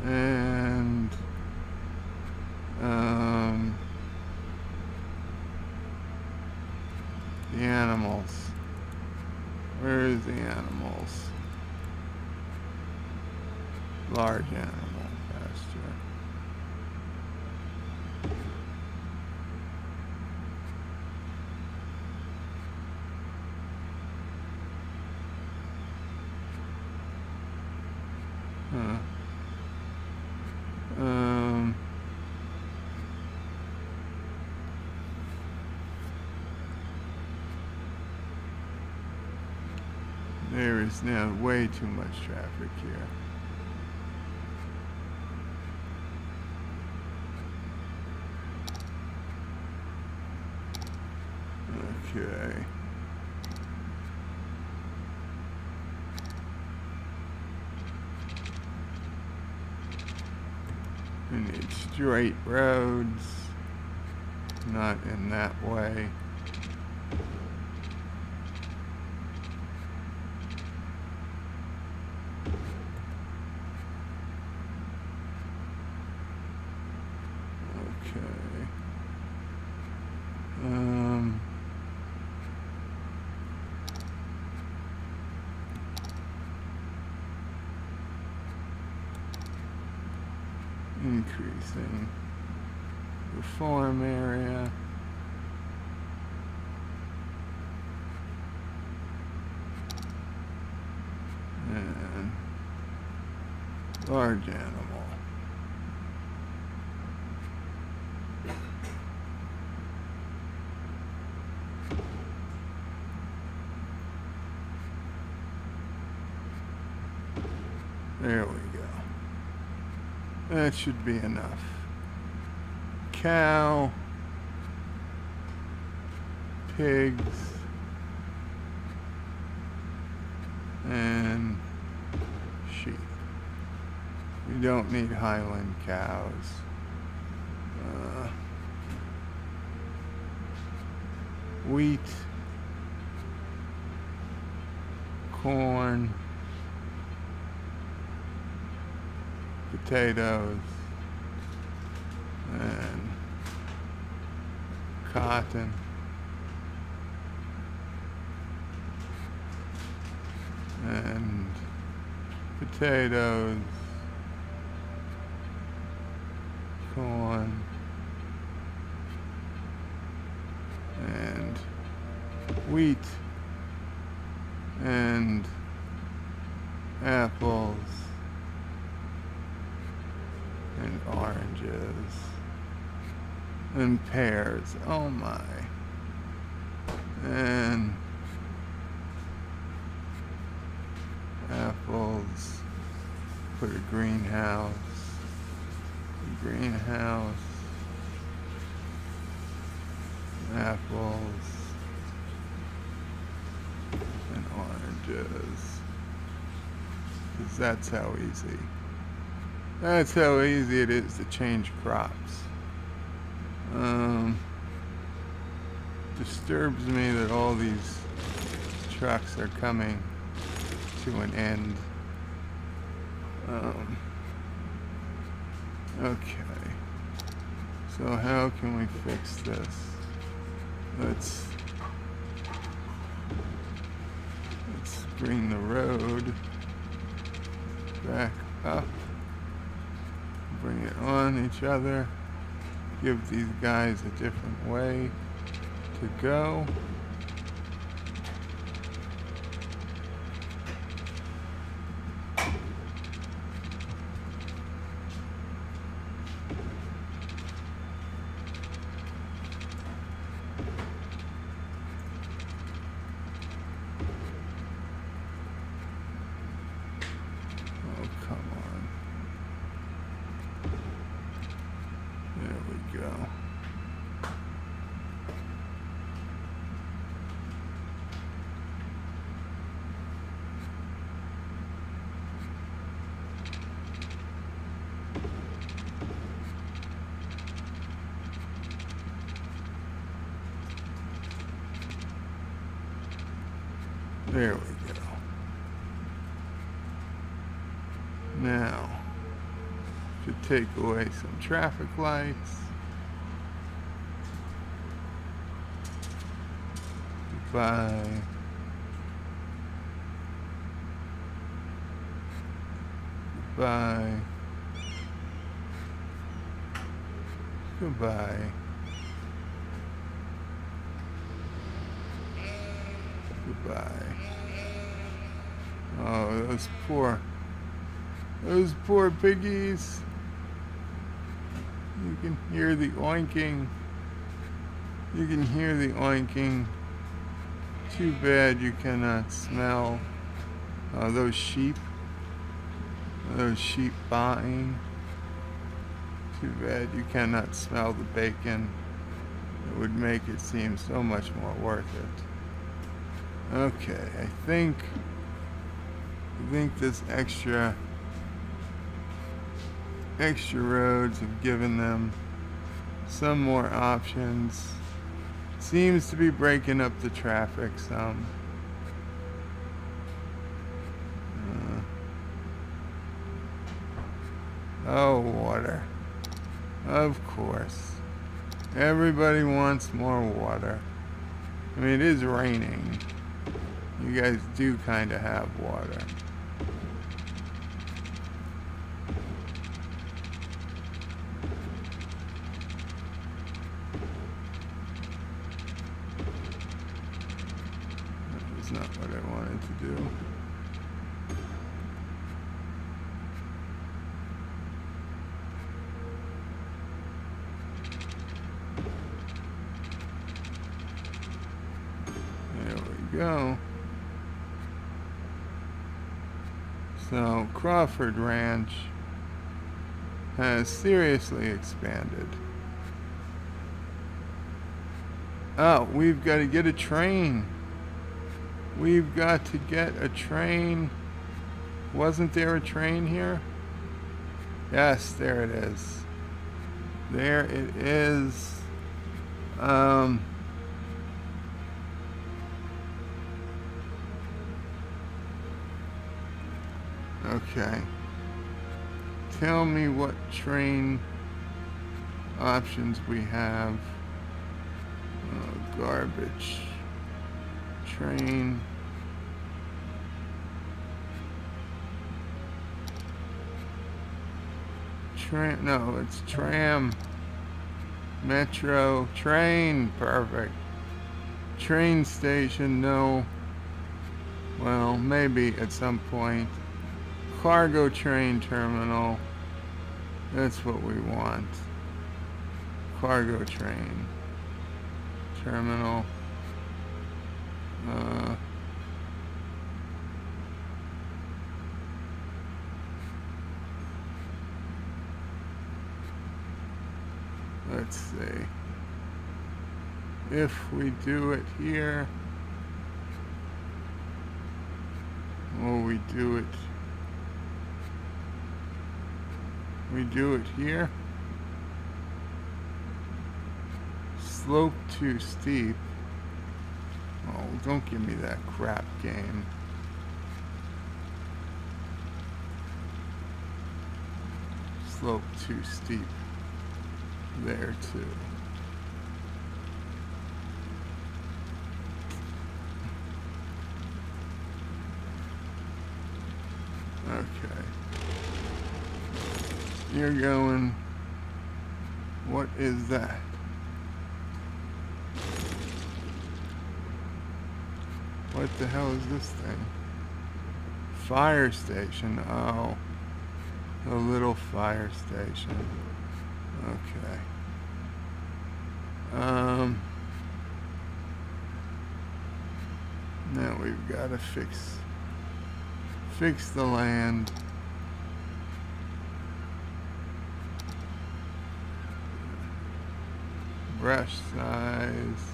And the animals. Where is the animals? Large animal pasture. Huh. There is now way too much traffic here. Okay. We need straight roads, not in that way. Increasing. the farm area. And large animal. There we go. That should be enough. Cow, pigs, and sheep. We don't need Highland cows. Wheat, corn, potatoes, and cotton, and potatoes, corn, and wheat, and apples, and oranges, and pears. Oh my. And apples. Put a greenhouse. Apples. And oranges. 'Cause that's how easy. That's how easy it is to change crops. Disturbs me that all these trucks are coming to an end. Okay. So how can we fix this? Let's bring the road back up. Bring it on each other. Give these guys a different way to go. Oh, come on. There we go. There we go. Now, to take away some traffic lights. Goodbye. Goodbye. Goodbye. Goodbye. Oh, those poor piggies. You can hear the oinking. You can hear the oinking. Too bad you cannot smell those sheep buying. Too bad you cannot smell the bacon. It would make it seem so much more worth it. Okay, I think this extra roads have given them some more options. Seems to be breaking up the traffic some. Oh, water. Of course. Everybody wants more water. I mean, it is raining. You guys do kind of have water. wanted to do. There we go. So Crawford Ranch has seriously expanded. Oh, we've got to get a train. We've got to get a train. Wasn't there a train here? Yes, there it is. There it is. Okay. Tell me what train options we have. Garbage. Train. No, it's tram. Metro. Train. Perfect. Train station, no. Well, maybe at some point. Cargo train terminal. That's what we want. Cargo train terminal. Let's see. If we do it here, or we do it here. Slope too steep. Oh, don't give me that crap game. Slope too steep. There too. Okay. You're going. What is that? What the hell is this thing? Fire station. Oh. A little fire station. Okay. Now we've got to fix the land. Brush size.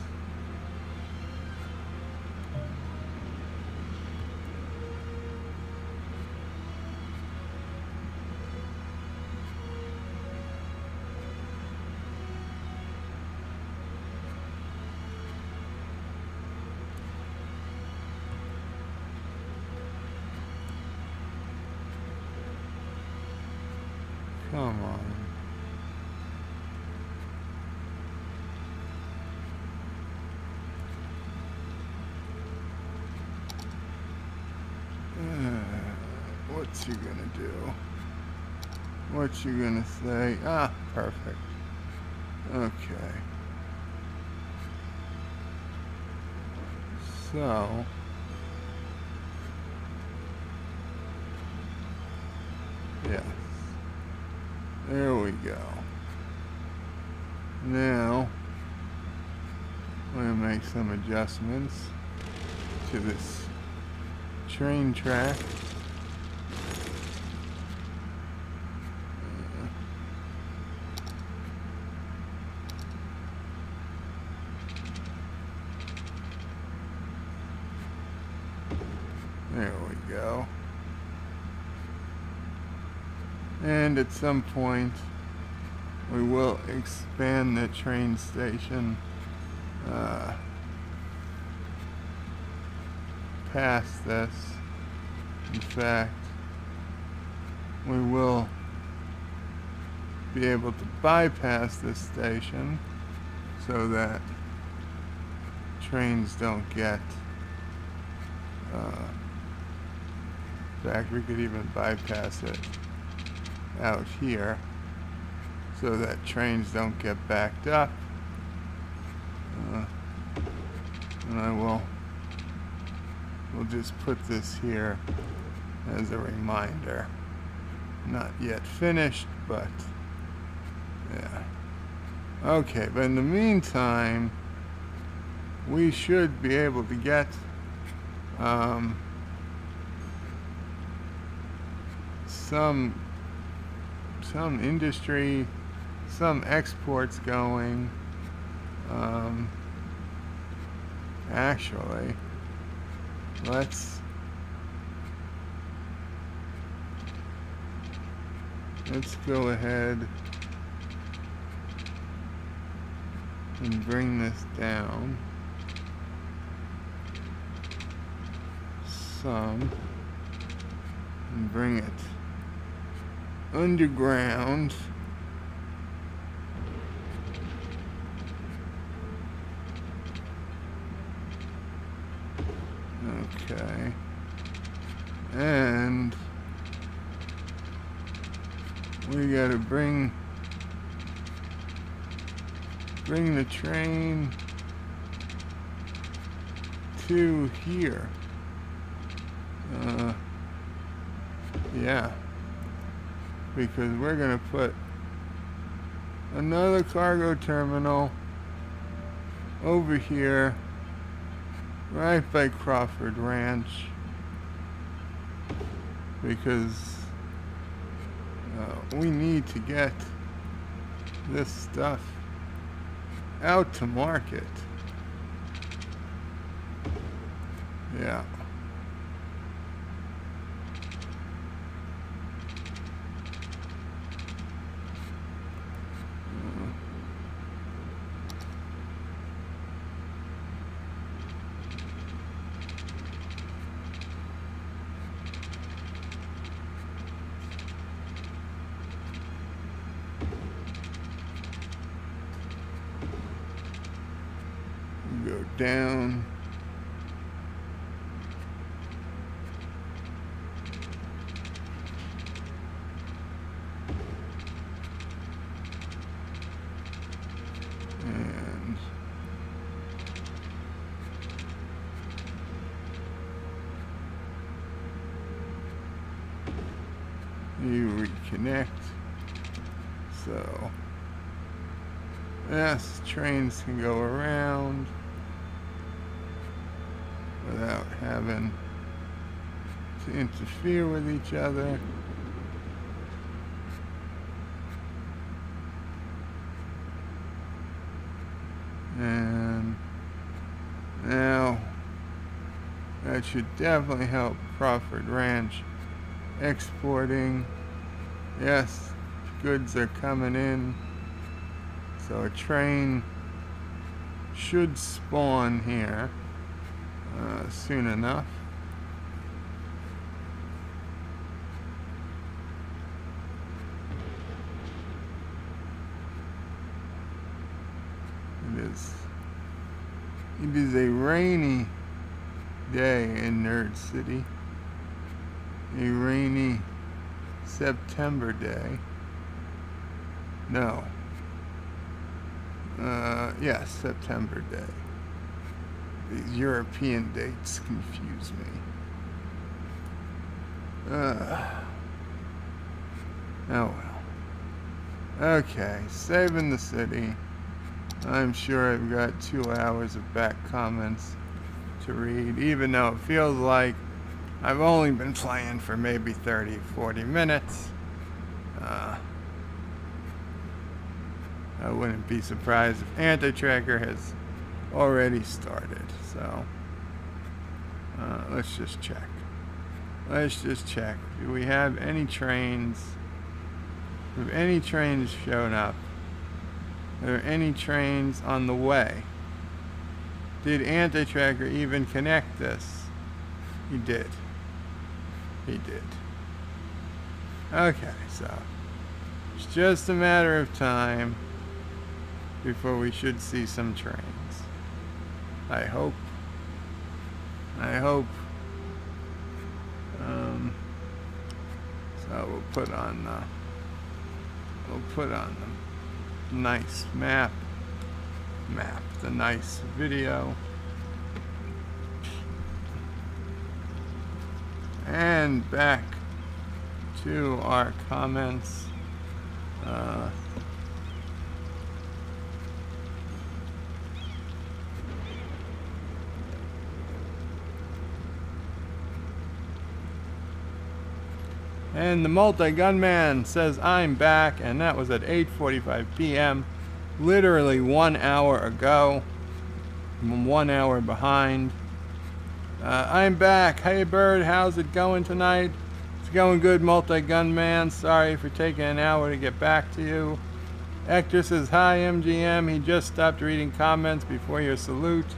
Come on. What's you gonna do? What you gonna say? Ah, perfect. Okay. So yes. There we go. Now, I'm going to make some adjustments to this train track. There we go. And at some point, we will expand the train station past this. In fact, we will be able to bypass this station so that trains don't get in fact, we could even bypass it out here so that trains don't get backed up. And I will we'll just put this here as a reminder. Not yet finished, but yeah. Okay, but in the meantime, we should be able to get some industry, some exports going. Actually, let's go ahead and bring this down some and bring it underground. Okay, and we gotta bring the train to here. Yeah, because we're gonna put another cargo terminal over here right by Crawford Ranch, because we need to get this stuff out to market. Yeah. Go down. And you reconnect. So, yes, trains can go around without having to interfere with each other. And now that should definitely help Crawford Ranch exporting. Yes, goods are coming in, so a train should spawn here soon enough. It is a rainy day in Nerd City. A rainy September day. No. Yes, September day. These European dates confuse me. Oh well. Okay, saving the city. I'm sure I've got 2 hours of back comments to read, even though it feels like I've only been playing for maybe 30, 40 minutes. I wouldn't be surprised if Anti-Tracker has already started. So, let's just check. Let's just check. Do we have any trains? Have any trains shown up? Are there any trains on the way? Did Anti-Tracker even connect this? He did. He did. Okay, so it's just a matter of time before we should see some trains. I hope. I hope. So we'll put on the nice map, the nice video. And back to our comments. And the multi-gunman says, I'm back, and that was at 8:45 p.m. Literally 1 hour ago. I'm 1 hour behind. I'm back. Hey Bird, how's it going tonight? It's going good, multi-gunman. Sorry for taking an hour to get back to you. Hector says, hi MGM. He just stopped reading comments before your salute.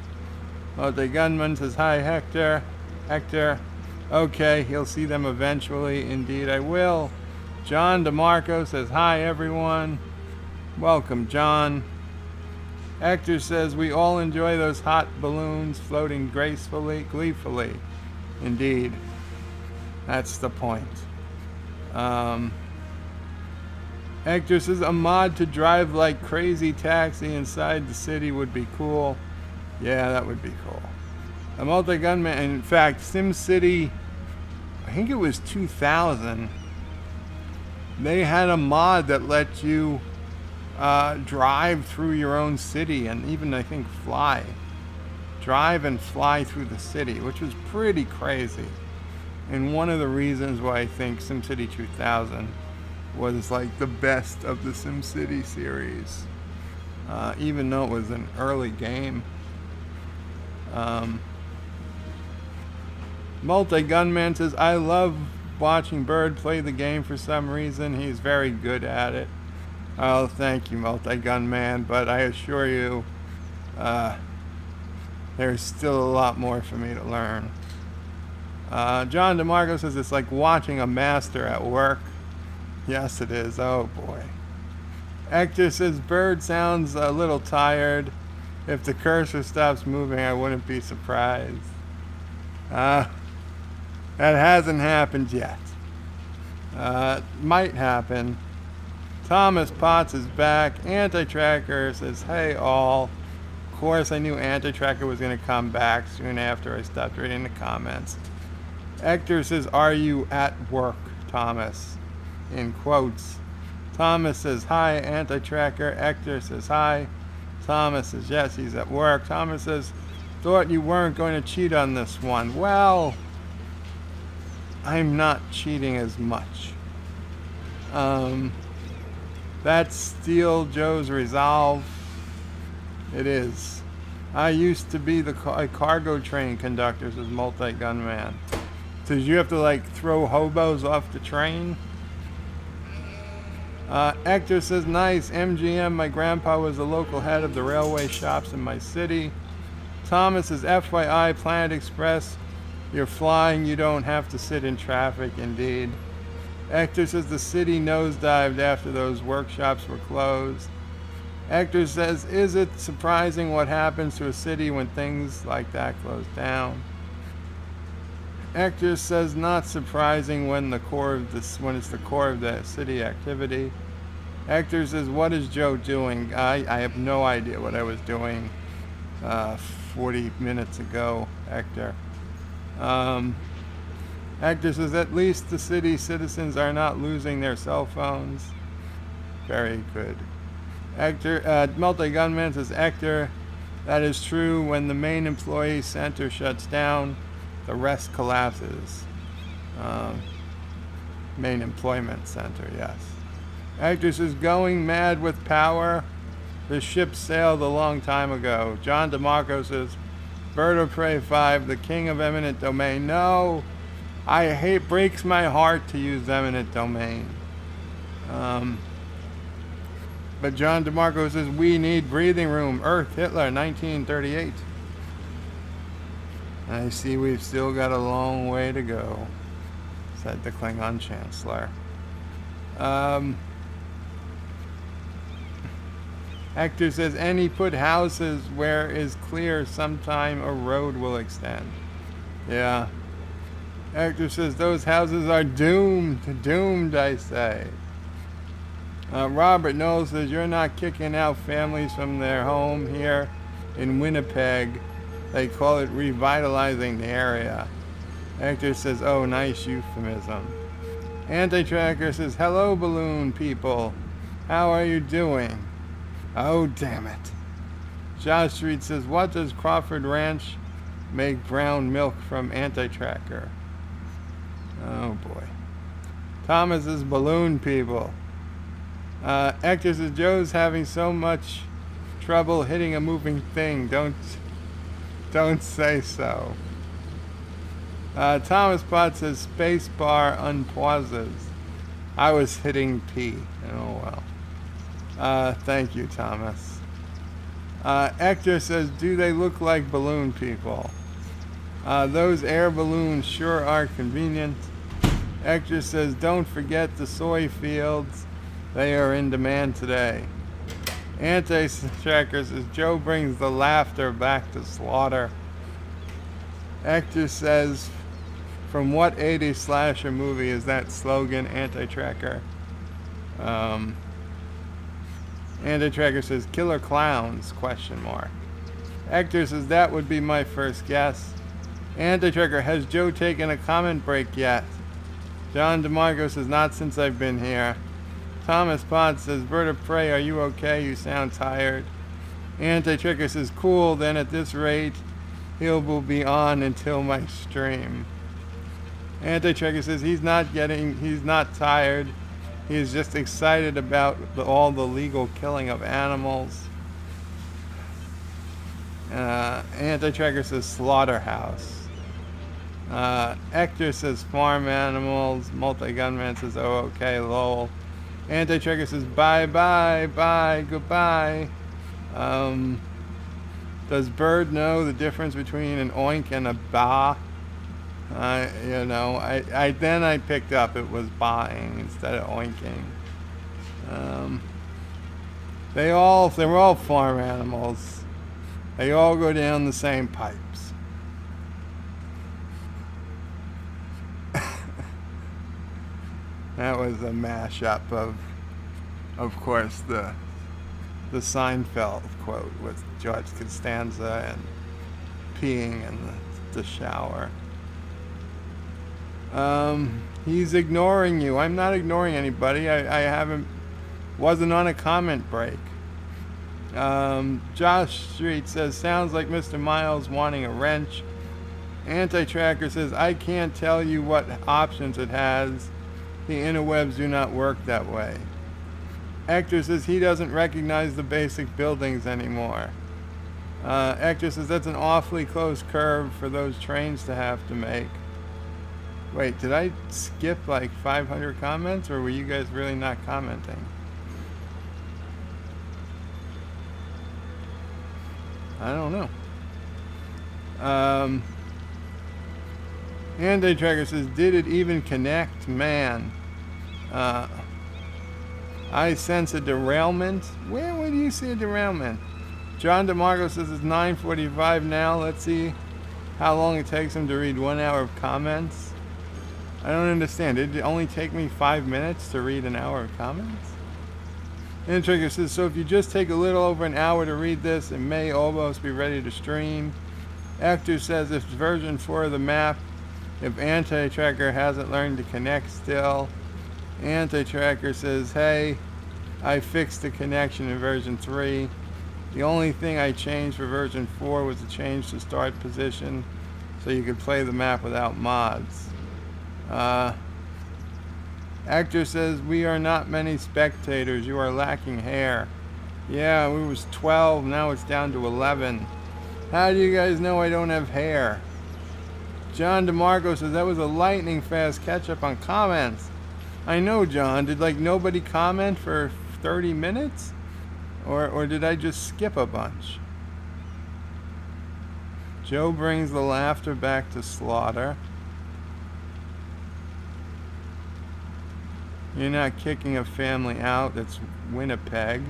Multi-gunman says, hi Hector. Hector. Okay, he'll see them eventually. Indeed, I will. John DeMarco says, hi, everyone. Welcome, John. Hector says, we all enjoy those hot balloons floating gracefully, gleefully. Indeed. That's the point. Hector says, a mod to drive like crazy taxi inside the city would be cool. Yeah, that would be cool. A multi-gunman, in fact, SimCity, I think it was 2000, they had a mod that let you drive through your own city and even, I think, fly. Drive and fly through the city, which was pretty crazy. And one of the reasons why I think SimCity 2000 was like the best of the SimCity series, even though it was an early game. Multi-Gunman says, I love watching Bird play the game for some reason. He's very good at it. Oh, thank you, Multi-Gunman, but I assure you, there's still a lot more for me to learn. John DeMarco says, it's like watching a master at work. Yes, it is. Oh, boy. Hector says, Bird sounds a little tired. If the cursor stops moving, I wouldn't be surprised. That hasn't happened yet. Might happen. Thomas Potts is back. Anti-Tracker says, hey all. Of course, I knew Anti-Tracker was going to come back soon after I stopped reading the comments. Hector says, are you at work, Thomas? In quotes. Thomas says, hi, Anti-Tracker. Hector says, hi. Thomas says, yes, he's at work. Thomas says, thought you weren't going to cheat on this one. Well, I'm not cheating as much. That's Steel Joe's resolve. It is. I used to be the cargo train conductor, says Multi-Gunman. Says you have to like throw hobos off the train. Hector says, nice, MGM, my grandpa was the local head of the railway shops in my city. Thomas says, FYI, Planet Express, you're flying, you don't have to sit in traffic, indeed. Hector says, the city nosedived after those workshops were closed. Hector says, is it surprising what happens to a city when things like that close down? Hector says, not surprising when it's the core of the city activity. Hector says, what is Joe doing? I have no idea what I was doing 40 minutes ago, Hector. Hector says, at least the city citizens are not losing their cell phones. Very good. Hector, Multi-Gunman says, Hector, that is true. When the main employee center shuts down, the rest collapses. Main employment center, yes. Hector says, going mad with power. The ship sailed a long time ago. John DeMarco says, Bird of Prey 5, the king of eminent domain. No, breaks my heart to use eminent domain. But John DeMarco says, we need breathing room. Earth, Hitler, 1938. I see we've still got a long way to go, said the Klingon Chancellor. Hector says, and he put houses where is clear sometime a road will extend. Yeah. Hector says, those houses are doomed, I say. Robert Knowles says, you're not kicking out families from their home here in Winnipeg. They call it revitalizing the area. Hector says, oh, nice euphemism. Anti-Tracker says, hello, balloon people. How are you doing? Oh, damn it. Josh Street says, what does Crawford Ranch make brown milk from Anti-Tracker? Oh, boy. Thomas is balloon people. Hector says, Joe's having so much trouble hitting a moving thing. Don't say so. Thomas Potts says space bar unpauses. I was hitting P. Oh well. Thank you, Thomas. Hector says, do they look like balloon people? Those air balloons sure are convenient. Hector says, don't forget the soy fields. They are in demand today. Anti-Tracker says, Joe brings the laughter back to slaughter. Hector says, from what 80s slasher movie is that slogan, Anti-Tracker? Anti-Tracker says, Killer Clowns, question mark. Hector says, that would be my first guess. Anti-Tracker, has Joe taken a comment break yet? John DeMarco says, not since I've been here. Thomas Potts says, Bird of Prey, are you okay? You sound tired. Anti-Tracker says, cool, then at this rate, will be on until my stream. Anti-Tracker says, he's not tired. He's just excited about all the legal killing of animals. Anti-Tracker says, slaughterhouse. Hector says, farm animals. Multi-Gunman says, oh, okay, lol. Anti-Tracker says, bye, bye, bye, goodbye. Does Bird know the difference between an oink and a ba? You know, then I picked up it was baaing instead of oinking. They were all farm animals. They all go down the same pipes. That was a mashup of course, the Seinfeld quote with George Costanza and peeing in the shower. He's ignoring you. I'm not ignoring anybody. I wasn't on a comment break. Josh Street says, sounds like Mr. Miles wanting a wrench. Anti-Tracker says, I can't tell you what options it has. The interwebs do not work that way. Hector says he doesn't recognize the basic buildings anymore. Hector says that's an awfully close curve for those trains to have to make. Wait, did I skip like 500 comments, or were you guys really not commenting? I don't know. Anti-Tracker says, did it even connect? Man. I sense a derailment. Where do you see a derailment? John DeMarco says it's 9:45 now. Let's see how long it takes him to read 1 hour of comments. I don't understand. Did it only take me 5 minutes to read an hour of comments? Anti-Tracker says, so if you just take a little over an hour to read this, it may almost be ready to stream. Hector says it's version 4 of the map. If Anti-Tracker hasn't learned to connect still. Anti-Tracker says, hey, I fixed the connection in version 3. The only thing I changed for version 4 was to change the start position so you could play the map without mods. Hector says, we are not many spectators. You are lacking hair. Yeah, we was 12. Now it's down to 11. How do you guys know I don't have hair? John DeMarco says, that was a lightning fast catch up on comments. I know, John. Did like nobody comment for 30 minutes? Or did I just skip a bunch? Joe brings the laughter back to slaughter. You're not kicking a family out. That's Winnipeg.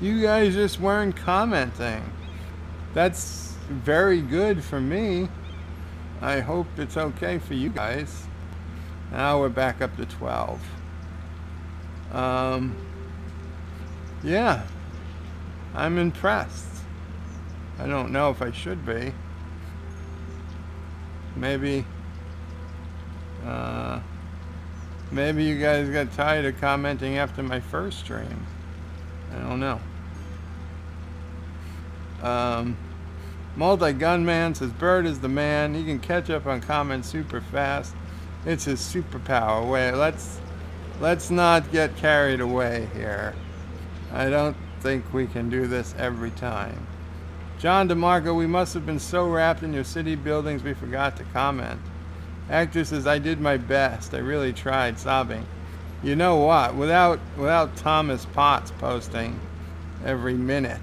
You guys just weren't commenting. That's very good for me. I hope it's okay for you guys. Now we're back up to 12. Yeah. I'm impressed. I don't know if I should be. Maybe Maybe you guys got tired of commenting after my first stream. I don't know. Multi-Gunman says, Bird is the man. He can catch up on comments super fast. It's his superpower. Wait, let's not get carried away here. I don't think we can do this every time. John DeMarco, we must have been so wrapped in your city buildings we forgot to comment. Actor says, I did my best. I really tried, sobbing. You know what? Without Thomas Potts posting every minute,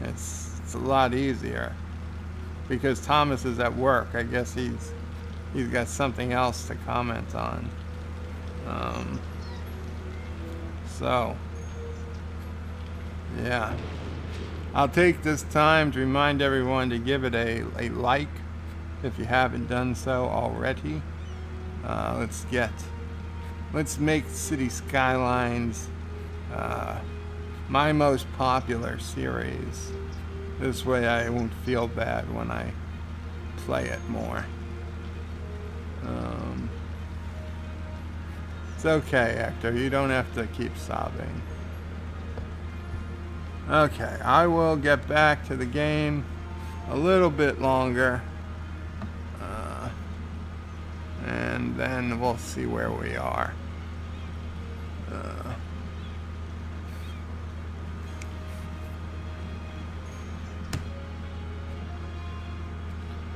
it's a lot easier. Because Thomas is at work. I guess he's got something else to comment on. So, yeah. I'll take this time to remind everyone to give it a like if you haven't done so already. Let's make Cities Skylines my most popular series. This way I won't feel bad when I play it more. It's okay, Hector. You don't have to keep sobbing. Okay, I will get back to the game a little bit longer. And then we'll see where we are.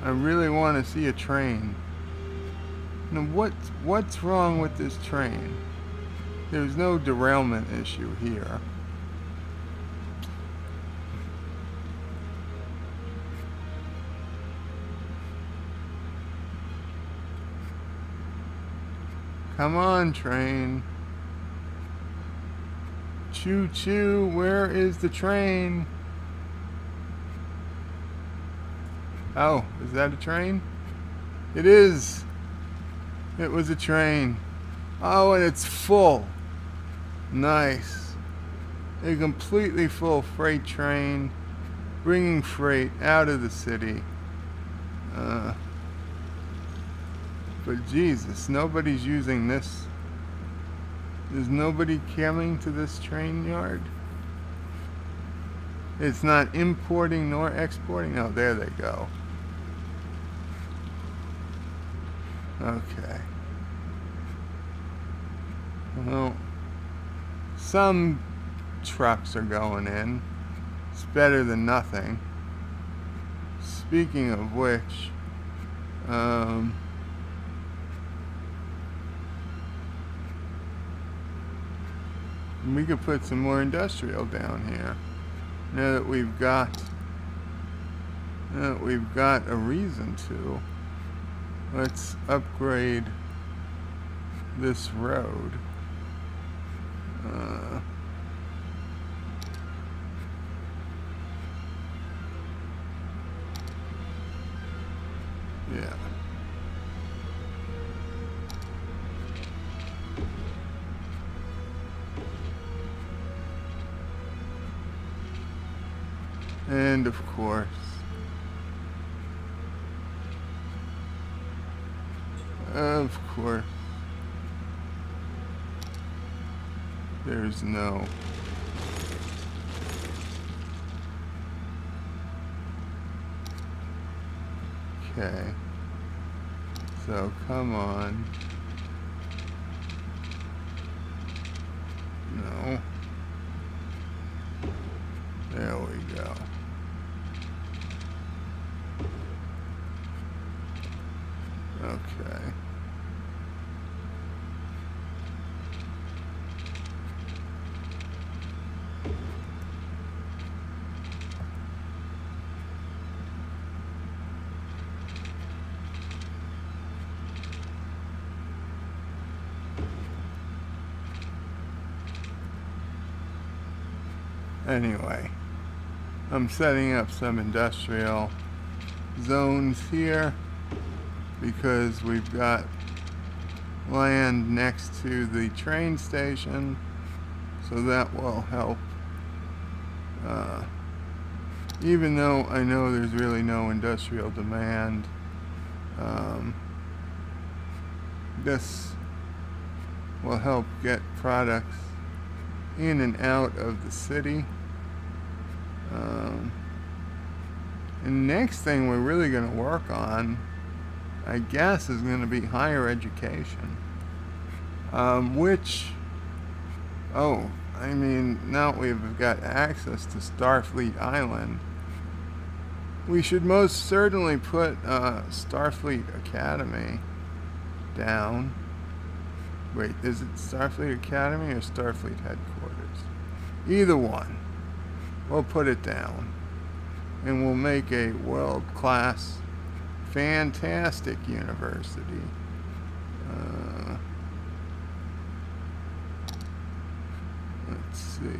I really want to see a train. Now, what's wrong with this train? There's no derailment issue here. Come on, train. Choo choo, where is the train? Oh, is that a train? It is. It was a train. Oh, and it's full. Nice. A completely full freight train bringing freight out of the city. But Jesus, nobody's using this. There's nobody coming to this train yard. It's not importing nor exporting. Oh, there they go. Okay. Well, some trucks are going in. It's better than nothing. Speaking of which, we could put some more industrial down here. Now that we've got a reason to. Let's upgrade this road. Yeah. And of course, there's no. Okay. So come on. No. There we go. Okay. Anyway, I'm setting up some industrial zones here because we've got land next to the train station, so that will help. Even though I know there's really no industrial demand, this will help get products in and out of the city. And next thing we're really going to work on, I guess, is going to be higher education. Which, oh, I mean, now we've got access to Starfleet Island, we should most certainly put Starfleet Academy down. Wait, is it Starfleet Academy or Starfleet Headquarters? Either one. We'll put it down. And we'll make a world-class, fantastic university. Let's see.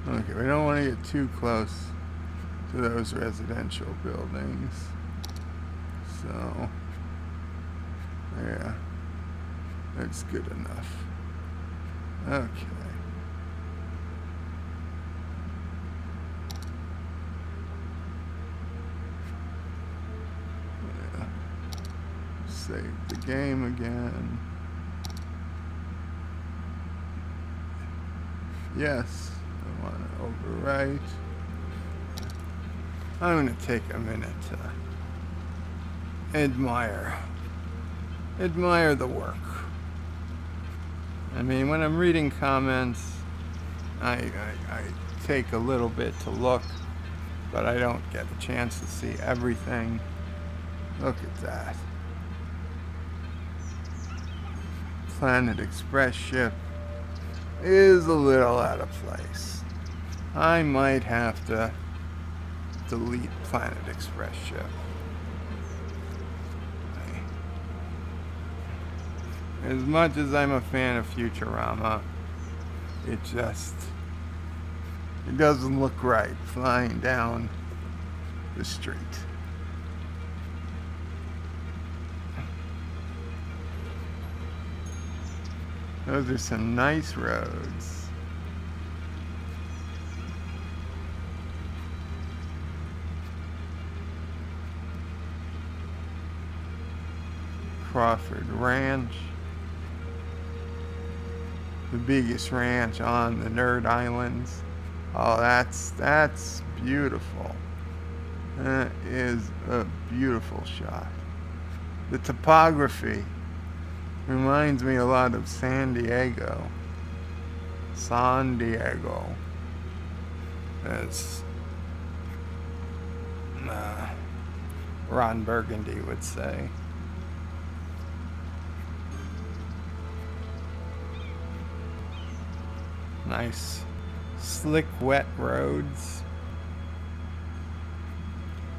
Okay, we don't want to get too close to those residential buildings. So, yeah, that's good enough. Okay. Yeah. Save the game again. Yes, I want to overwrite. I'm going to take a minute to admire the work. I mean, when I'm reading comments, I take a little bit to look, but I don't get a chance to see everything. Look at that. Planet Express ship is a little out of place. I might have to delete Planet Express ship. As much as I'm a fan of Futurama, it doesn't look right flying down the street. Those are some nice roads. Crawford Ranch. The biggest ranch on the Nerd Islands. Oh, that's beautiful. That is a beautiful shot. The topography reminds me a lot of San Diego. San Diego. As Ron Burgundy would say. Nice, slick, wet roads.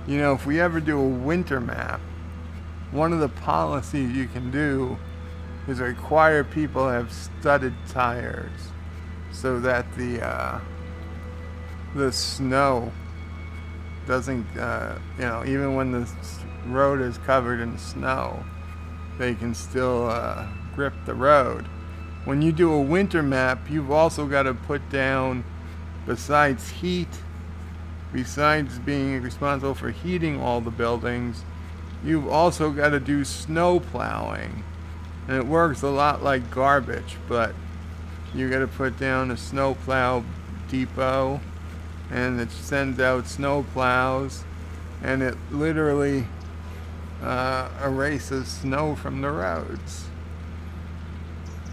You know, if we ever do a winter map, one of the policies you can do is require people to have studded tires so that the snow doesn't, you know, even when the road is covered in snow, they can still grip the road. When you do a winter map, you've also got to put down, besides heat, besides being responsible for heating all the buildings, you've also got to do snow plowing. And it works a lot like garbage, but you got to put down a snow plow depot, and it sends out snow plows, and it literally erases snow from the roads.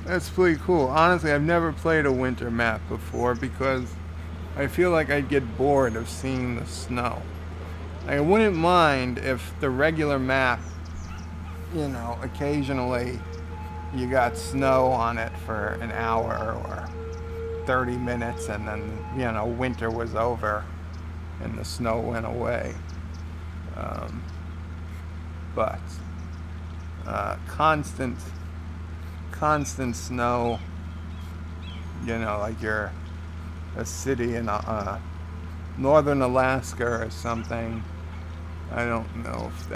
That's pretty cool. Honestly, I've never played a winter map before because I feel like I'd get bored of seeing the snow. I wouldn't mind if the regular map, you know, occasionally you got snow on it for an hour or 30 minutes and then, you know, winter was over and the snow went away. But constant snow, you know, like you're a city in northern Alaska or something. I don't know if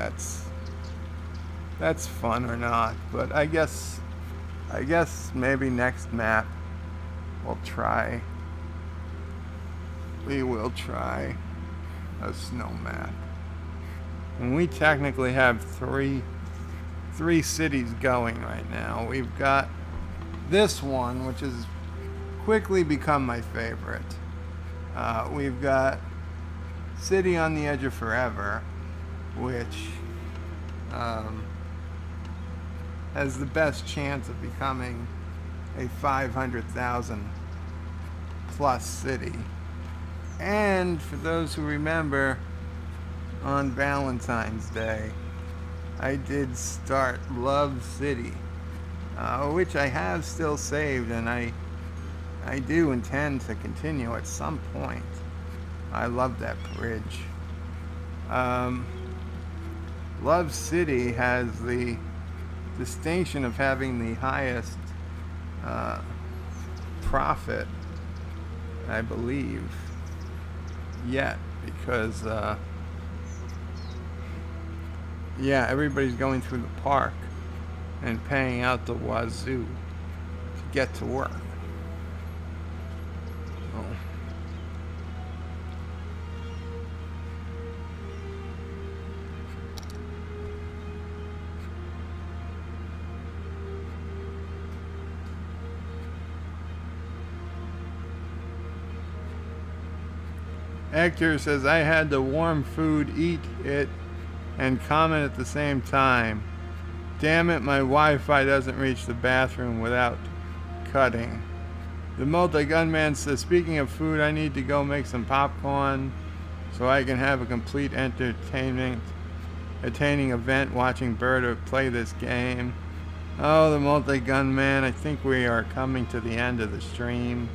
that's fun or not, but I guess I guess maybe next map we'll try. We will try a snow map. And we technically have three cities going right now. We've got this one, which has quickly become my favorite. We've got City on the Edge of Forever, which has the best chance of becoming a 500,000 plus city. And for those who remember, on Valentine's Day, I did start Love City, which I have still saved, and I do intend to continue at some point. I love that bridge. Love City has the distinction of having the highest profit, I believe, yet, because yeah, everybody's going through the park and paying out the wazoo to get to work. Oh. Hector says, I had the warm food, eat it, and comment at the same time. Damn it, my Wi-Fi doesn't reach the bathroom without cutting. The multi-gunman says, speaking of food, I need to go make some popcorn so I can have a complete entertaining event watching Berta play this game. Oh, the multi-gunman, I think we are coming to the end of the stream.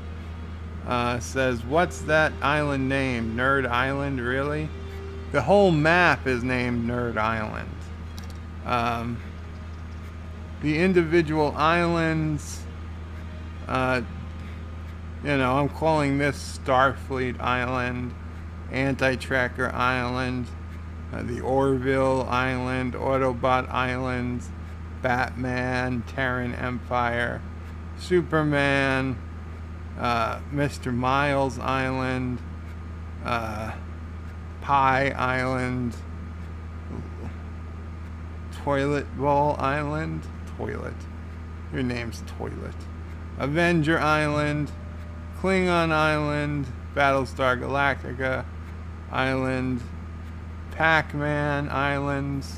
Says, what's that island name? Nerd Island, really? The whole map is named Nerd Island. The individual islands, you know, I'm calling this Starfleet Island, Anti-Tracker Island, the Orville Island, Autobot Island, Batman, Terran Empire, Superman, Mr. Miles Island, Pie Island, Toilet Bowl Island, Toilet, your name's Toilet, Avenger Island, Klingon Island, Battlestar Galactica Island, Pac-Man Islands,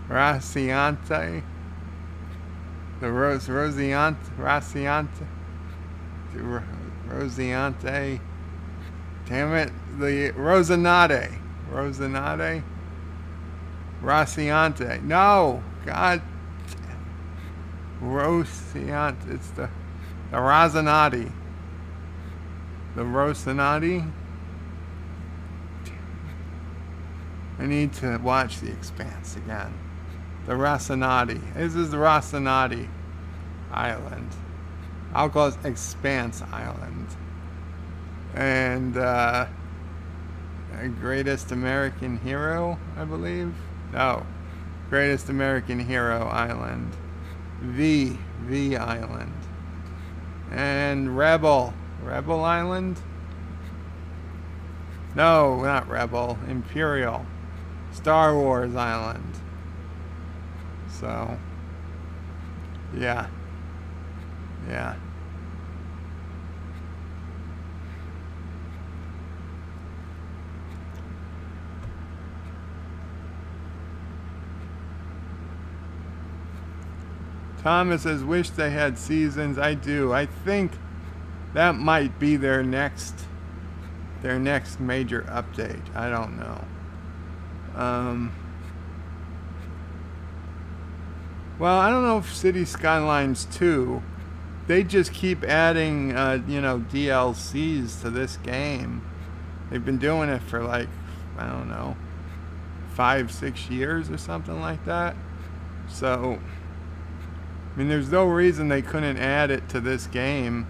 Rosiante, the Rosiante, damn it, the Rosiante, no, God, Rosiante, it's the Rosinati, the Rosinati. I need to watch The Expanse again. The Rosinati. This is the Rosinati Island. I'll call it Expanse Island. And Greatest American Hero, I believe. No, Greatest American Hero Island. V Island. And Rebel Island. No, not Rebel. Imperial. Star Wars Island. So, yeah. Thomas says, wish they had seasons. I do. I think that might be their next major update. I don't know. Well, I don't know if Cities Skylines 2, they just keep adding, you know, DLCs to this game. They've been doing it for like, I don't know, 5-6 years or something like that. So, I mean, there's no reason they couldn't add it to this game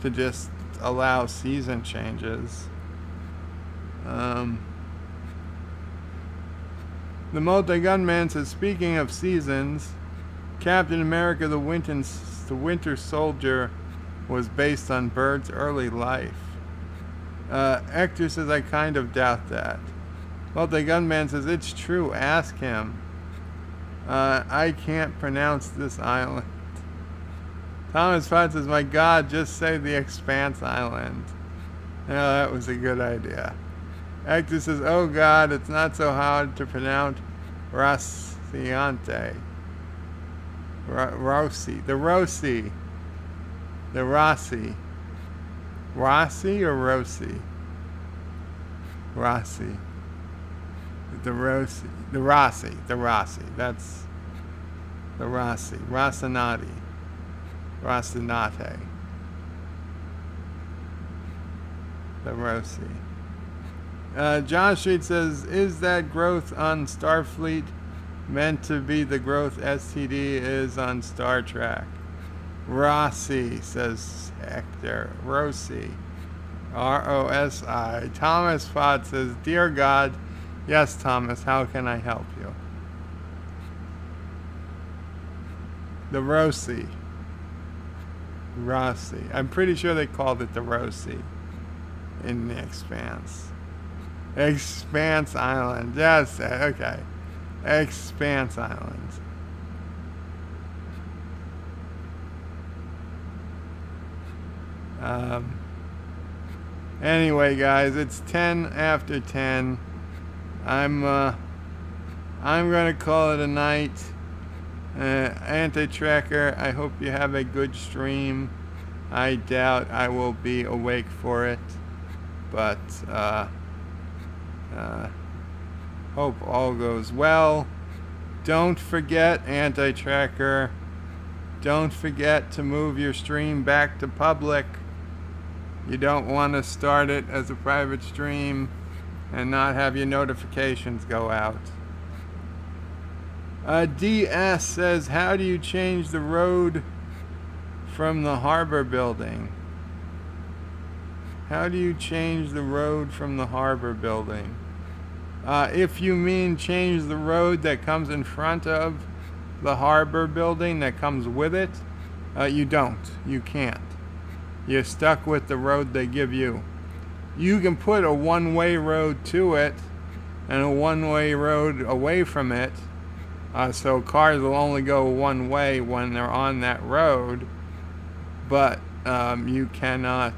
to just allow season changes. The multi-gunman says, speaking of seasons, Captain America the Winter Soldier was based on Bird's early life. Hector says, I kind of doubt that. Multi-gunman says, it's true, ask him. I can't pronounce this island. Thomas Potts says, my God, just say the Expanse Island. Yeah, that was a good idea. Hector says, oh God, it's not so hard to pronounce Rosciante. Rossi. The Rossi. The Rossi. Rossi or Rossi? Rossi. The Rossi. The Rossi. The Rossi. That's the Rossi. Rossinati. Rossinate. The Rossi. John Street says, is that growth on Starfleet meant to be the growth STD is on Star Trek? Rossi, says Hector. Rossi. R-O-S-I. Thomas Fott says, dear God, yes, Thomas, how can I help you? The Rossi. Rossi. I'm pretty sure they called it the Rossi in the Expanse. Expanse Island. Yes, okay. Expanse Island. Anyway, guys, it's 10 after 10. I'm gonna call it a night. Anti-Tracker, I hope you have a good stream. I doubt I will be awake for it, but hope all goes well. Don't forget, Anti-Tracker, don't forget to move your stream back to public. You don't want to start it as a private stream and not have your notifications go out. DS says, how do you change the road from the harbor building? How do you change the road from the harbor building? If you mean change the road that comes in front of the harbor building that comes with it, you don't. You can't. You're stuck with the road they give you. You can put a one-way road to it and a one-way road away from it, so cars will only go one way when they're on that road, but you cannot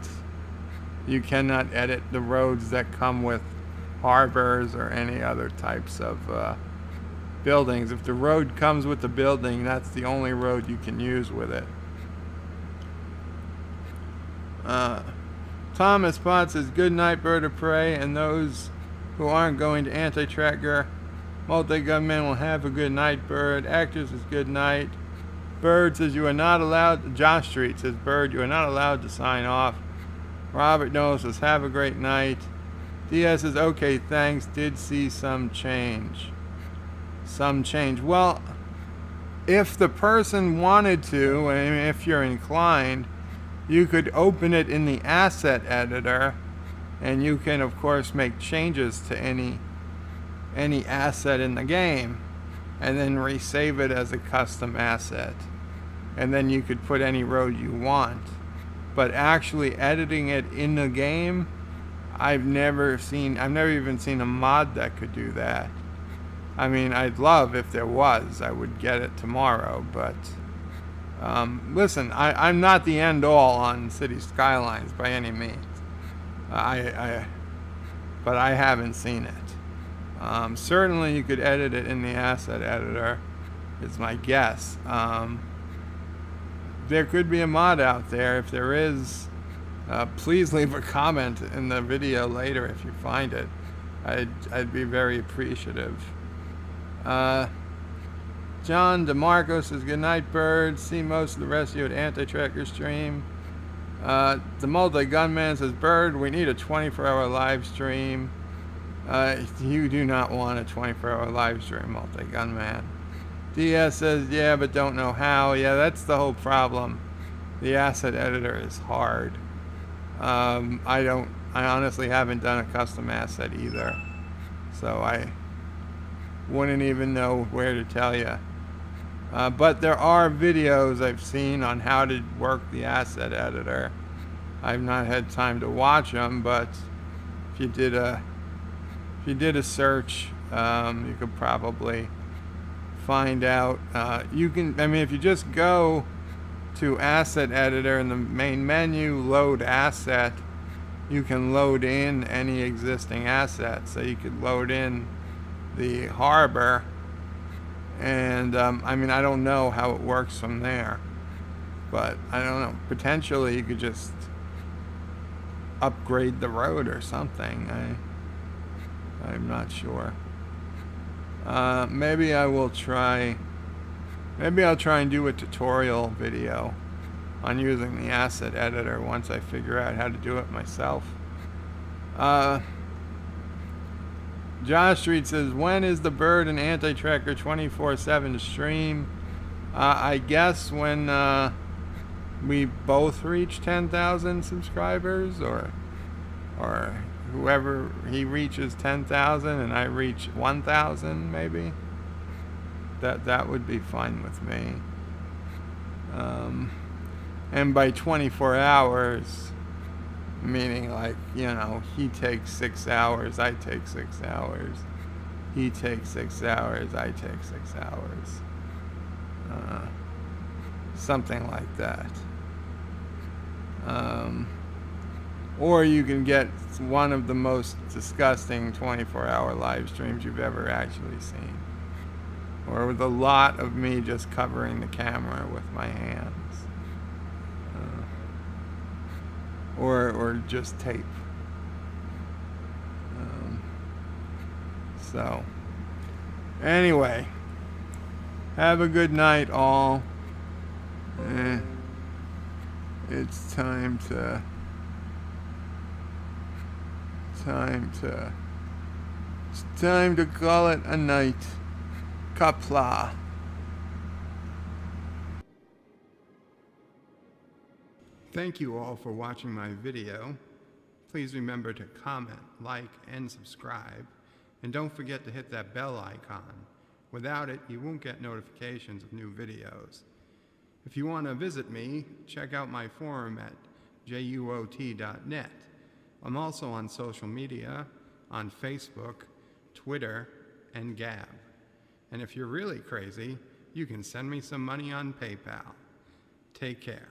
edit the roads that come with harbors or any other types of buildings. If the road comes with the building, that's the only road you can use with it. Thomas Potts says, good night, Bird of Prey, and those who aren't going to Anti-Tracker, Multi-Gunman will have a good night, Bird. Actor says, good night. Bird says, you are not allowed, Josh Street says, Bird, you are not allowed to sign off. Robert Noel says, have a great night. DS says, okay, thanks, did see some change. Some change. Well, if the person wanted to, and if you're inclined, you could open it in the asset editor, and you can, of course, make changes to any asset in the game, and then resave it as a custom asset. And then you could put any road you want. But actually editing it in the game, I've never even seen a mod that could do that. I mean, I'd love if there was. I would get it tomorrow, but listen, I'm not the end all on Cities Skylines by any means. But I haven't seen it. Certainly you could edit it in the asset editor, is my guess. There could be a mod out there. If there is, please leave a comment in the video later if you find it. I'd be very appreciative. John DeMarco says, good night, Bird. See most of the rest of you at Anti-Tracker stream. The Multi-Gunman says, Bird, we need a 24-hour live stream. You do not want a 24-hour live stream, Multi-Gunman. DS says, yeah, but don't know how. Yeah, that's the whole problem. The asset editor is hard. I honestly haven't done a custom asset either. So wouldn't even know where to tell you. But there are videos I've seen on how to work the asset editor. I've not had time to watch them, but if you did a search, you could probably find out. You can, I mean, if you just go to asset editor in the main menu, load asset, you can load in any existing asset. So you could load in the harbor, and I mean, I don't know how it works from there, but I don't know, potentially you could just upgrade the road or something. I'm not sure. Maybe I'll try and do a tutorial video on using the asset editor once I figure out how to do it myself. Josh Street says, when is the Bird and Anti-Tracker 24/7 stream? I guess when we both reach 10,000 subscribers, or whoever, he reaches 10,000 and I reach 1,000, maybe. That would be fine with me. And by 24 hours, meaning, like, you know, he takes 6 hours, I take 6 hours. He takes 6 hours, I take 6 hours. Something like that. Or you can get one of the most disgusting 24-hour live streams you've ever actually seen. Or with a lot of me just covering the camera with my hands. Or just tape. So, anyway, have a good night, all. It's time to call it a night. Qapla. Thank you all for watching my video. Please remember to comment, like, and subscribe. And don't forget to hit that bell icon. Without it, you won't get notifications of new videos. If you want to visit me, check out my forum at juot.net. I'm also on social media, on Facebook, Twitter, and Gab. And if you're really crazy, you can send me some money on PayPal. Take care.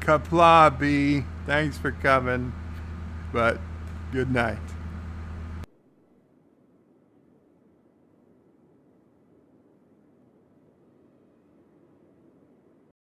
Qapla, B. Thanks for coming, but good night.